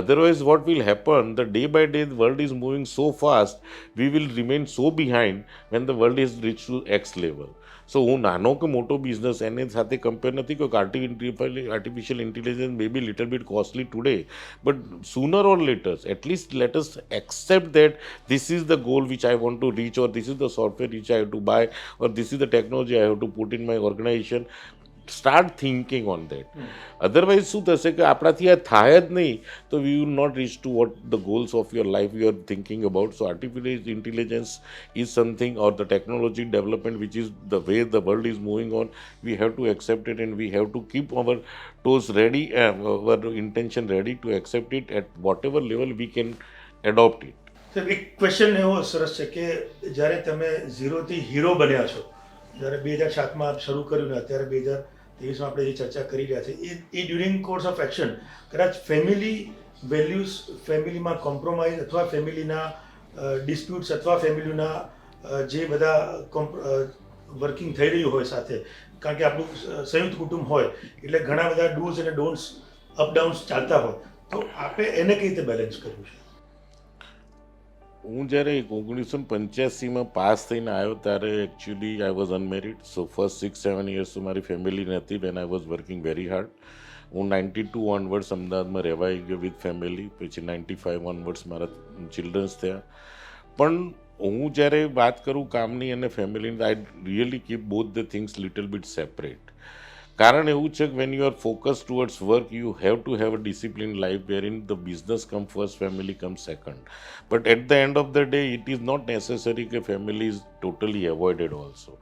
Otherwise, what will happen, the day by day the world is moving so fast, we will remain so behind when the world is reached to X level. So, હું નાનો કે મોટો business એની સાથે compare નથી કે artificial intelligence May be little bit costly today, but sooner or later, at least let us accept that this is the goal which I want to reach, or this is the software which I have to buy, or this is the technology I have to put in my organization. Start thinking on that. Otherwise શું થશે કે આપણાથી આ થાય જ નહીં, તો we will not reach to what the goals of your life you are thinking about. So artificial intelligence is something, or the technology development which is the way the world is moving on, we have to accept it, and we have to keep our toes ready, our intention ready to accept it at whatever level we can adopt it. Sir, એક question એવો સરસ છે કે જ્યારે તમે ઝીરોથી hero બન્યા છો, જ્યારે 2007માં આપ શરૂ કર્યું ને અત્યારે 2023માં આપણે જે ચર્ચા કરી રહ્યા છે, એ ડ્યુરિંગ કોર્સ ઓફ એક્શન કદાચ ફેમિલી વેલ્યુઝ, ફેમિલીમાં કોમ્પ્રોમાઇઝ, અથવા ફેમિલીના ડિસ્પ્યુટ્સ, અથવા ફેમિલીના જે બધા વર્કિંગ થઈ રહ્યું હોય સાથે, કારણ કે આપણું સંયુક્ત કુટુંબ હોય એટલે ઘણા બધા ડૂઝ અને ડોન્ટ્સ, અપડાઉન્સ ચાલતા હોય, તો આપણે એને કઈ રીતે બેલેન્સ કર્યું છે? હું જ્યારે 1985માં પાસ થઈને આવ્યો ત્યારે actually I was unmarried. So first 6-7 years તો મારી ફેમિલી નથી, van I was working very hard. હું 92 ઓનવર્ડ્સ અમદાવાદમાં રહેવાઈ ગયો વિથ ફેમિલી. પછી 95 ઓનવર્ડ્સ મારા ચિલ્ડ્રન્સ થયા. પણ હું જ્યારે વાત કરું કામની અને ફેમિલીની, I really keep both the things little bit separate. કારણ એવું છે કે when you are focus towards work, you have to have a discipline life where in the business come first, family come second. But at the end of the day it is not necessary કે family is totally avoided also.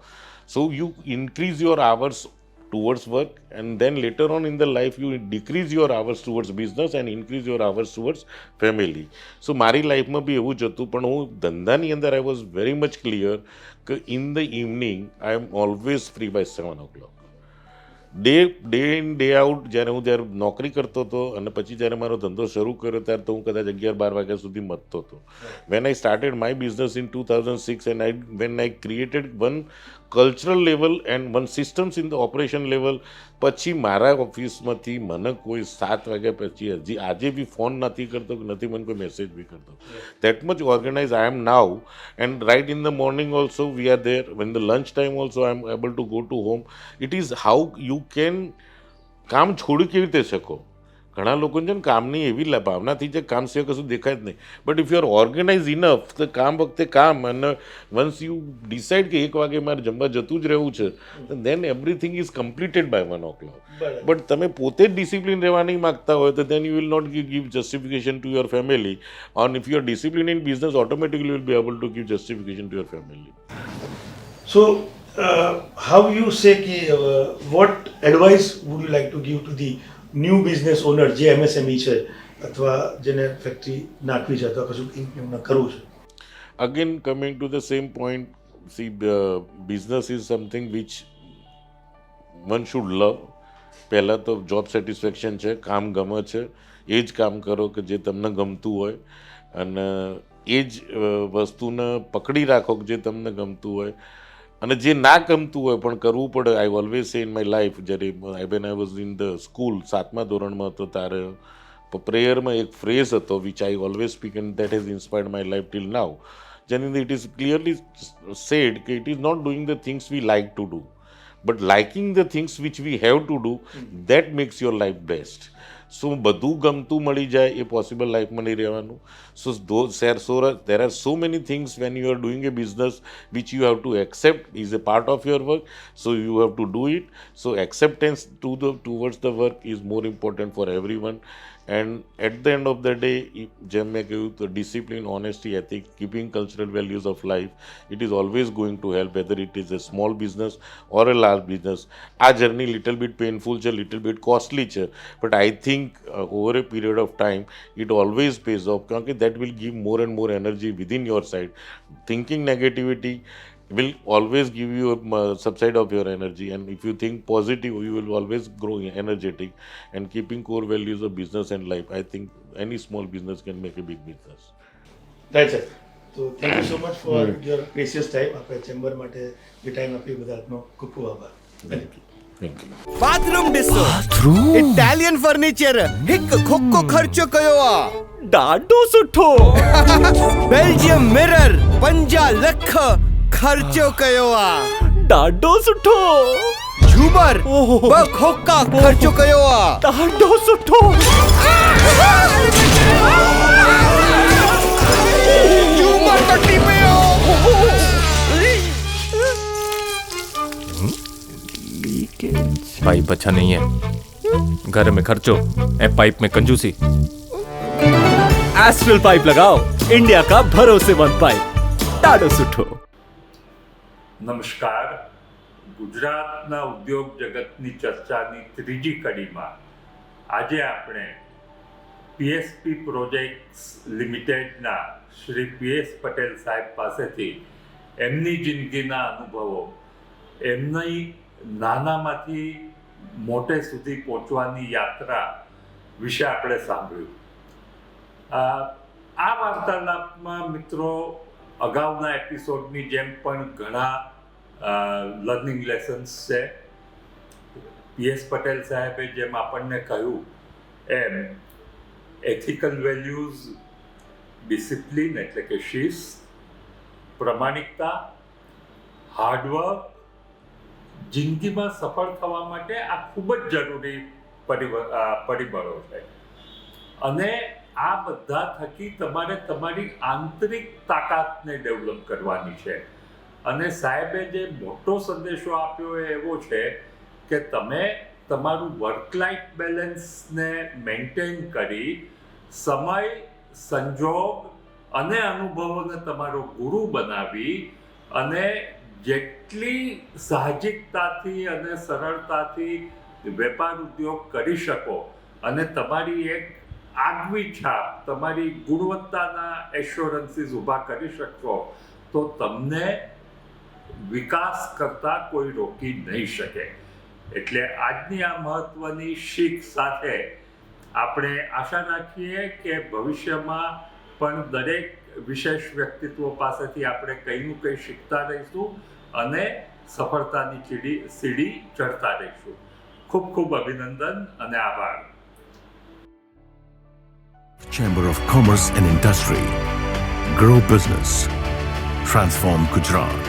So you increase your hours towards work, and then later on in the life you decrease your hours towards business and increase your hours towards family. So મારી લાઈફમાં બી એવું જ હતું, પણ હું ધંધાની અંદર I was very much clear કે in the evening I am always free by 7 o'clock. Day in day out જ્યારે નોકરી કરતો હતો અને પછી જ્યારે મારો ધંધો શરૂ કર્યો ત્યારે તો હું કદાચ 11-12 વાગ્યા સુધી મથતો હતો. When I started my business in 2006 and when I created one cultural level and one systems in the operation level, પછી મારા ઓફિસમાંથી મને કોઈ 7 વાગ્યા પછી હજી આજે બી ફોન નથી કરતો, નથી મને કોઈ મેસેજ બી કરતો. That much organized I am now, and right in the morning also we are there. When the lunch time also I am able to go to home. It is how you can કામ છોડી કેવી રીતે શકો. ઘણા લોકોને છે ને કામની એવી ભાવનાથી જે કામ સિવાય કશું દેખાય જ નહીં. But if you are organise enough તો કામ વખતે કામ, અને વન્સ યુ ડિસાઇડ કે 1 વાગે મારે જમવા જતું જ રહેવું છે, then everything is completed by 1 o'clock. But તમે પોતે જ ડિસિપ્લિન રહેવા નહીં માગતા હોય તો then you will not give justification to your family, અને if you are discipline in business automatically will be able to give justification to your family. So, how you say ki what advice would you like to give to the new business owner જે MSME છે અથવા જેને factory નાખવી છે અથવા કશું એમને કરવું છે? Again, coming to the same point, see, business is something which one should love. પહેલાં તો જોબ સેટિસ્ફેક્શન છે, કામ ગમે છે, એ જ કામ કરો કે જે તમને ગમતું હોય, અને એ જ વસ્તુને પકડી રાખો કે જે તમને ગમતું હોય, અને જે ના ગમતું હોય પણ કરવું પડે. I always say in my life, જ્યારે when I was in the school, 7મા ધોરણમાં હતો ત્યારે પ્રેયરમાં એક ફ્રેઝ હતો which I always speak and that has inspired my life till now. જેની ઇટ ઇઝ ક્લિયરલી સેડ કે it is not doing the things we like to do, but liking the things which we have to do, that makes your life best. So બધું ગમતું મળી જાય એ possible લાઈફમાં નહીં રહેવાનું. So there are so many things when you are doing a business which you have to accept is a part of your work, so you have to do it. So acceptance towards the work is more important for everyone. And at the end of the day, જેમ મેં કહ્યું તો discipline, honesty, ethics, keeping cultural values of life, it is always going to help, whether it is a small business or a large business. આ journey little bit painful છે, little bit costly છે, but I think over a period of time it always pays off, કારણ કે that will give more and more energy within your side. Thinking negativity will always give you a subside of your energy, and if you think positive you will always grow energetic. And keeping core values of business and life, I think any small business can make a big business. That's it. So thank you so much for your precious time. આપણે chamber માટે જે time આપ્યો બધા આપનો ખૂબ ખૂબ આભાર. Thank you. Bathroom ડિસો, ઇટાલિયન ફર્નિચર, હિક ખોખો ખર્ચો કયો આ ડાડો સુઠો. બેલ્જિયમ મિરર 50 લાખ ખર્ચો કયો આ ડાડો સુઠો. ઝુમર બખોકા ખર્ચો કયો આ ડાડો સુઠો. ઝુમર પટ્ટી પયો. पाइप अच्छा नहीं है, घर में खर्चो ए पाइप में कंजूसी. एस्ट्रल पाइप लगाओ, इंडिया का भरोसेमंद पाइप टाडो सुठो. નમસ્કાર. ગુજરાતના ઉદ્યોગ જગતની ચર્ચાની ત્રીજી કડીમાં આજે આપણે PSP પ્રોજેક્ટ્સ લિમિટેડના શ્રી PS પટેલ સાહેબ પાસેથી એમની જિંદગીના અનુભવો, એમની નાનામાંથી મોટે સુધી પહોંચવાની યાત્રા વિશે આપણે સાંભળ્યું. આ વાર્તાલાપમાં મિત્રો અગાઉના એપિસોડની જેમ પણ ઘણા લર્નિંગ લેસન્સ છે. PS પટેલ સાહેબે જેમ આપણને કહ્યું એમ એથિકલ વેલ્યુઝ, ડિસિપ્લિન એટલે કે શિસ્ત, પ્રમાણિકતા, હાર્ડવર્ક, જિંદગીમાં સફળ થવા માટે આ ખૂબ જ જરૂરી પરિબળો છે. અને આ બધા થકી તમારે તમારી આંતરિક તાકાતને ડેવલપ કરવાની છે. અને સાહેબે જે મોટો સંદેશો આપ્યો એ એવો છે કે તમે તમારું વર્ક લાઈફ બેલેન્સને મેન્ટેન કરી સમય, સંજોગ અને અનુભવોને તમારો ગુરુ બનાવી અને જેટલી સાહજિકતાથી અને સરળતાથી વેપાર ઉદ્યોગ કરી શકો અને તમારી એક આગવી છાપ, તમારી ગુણવત્તાના એશ્યોરન્સીસ ઊભા કરી શકશો તો તમને વિકાસ કરતાં કોઈ રોકી નહીં શકે. એટલે આજની આ મહત્વની શીખ સાથે આપણે આશા રાખીએ કે ભવિષ્યમાં પણ દરેક વિશેષ વ્યક્તિત્વ પાસેથી આપણે કંઈનું કંઈ શીખતા રહીશું અને સફળતાની સીડી ચડતા રહીશું. ખૂબ ખૂબ અભિનંદન અને આભાર. Chamber of Commerce and Industry. Grow business. Transform Gujarat.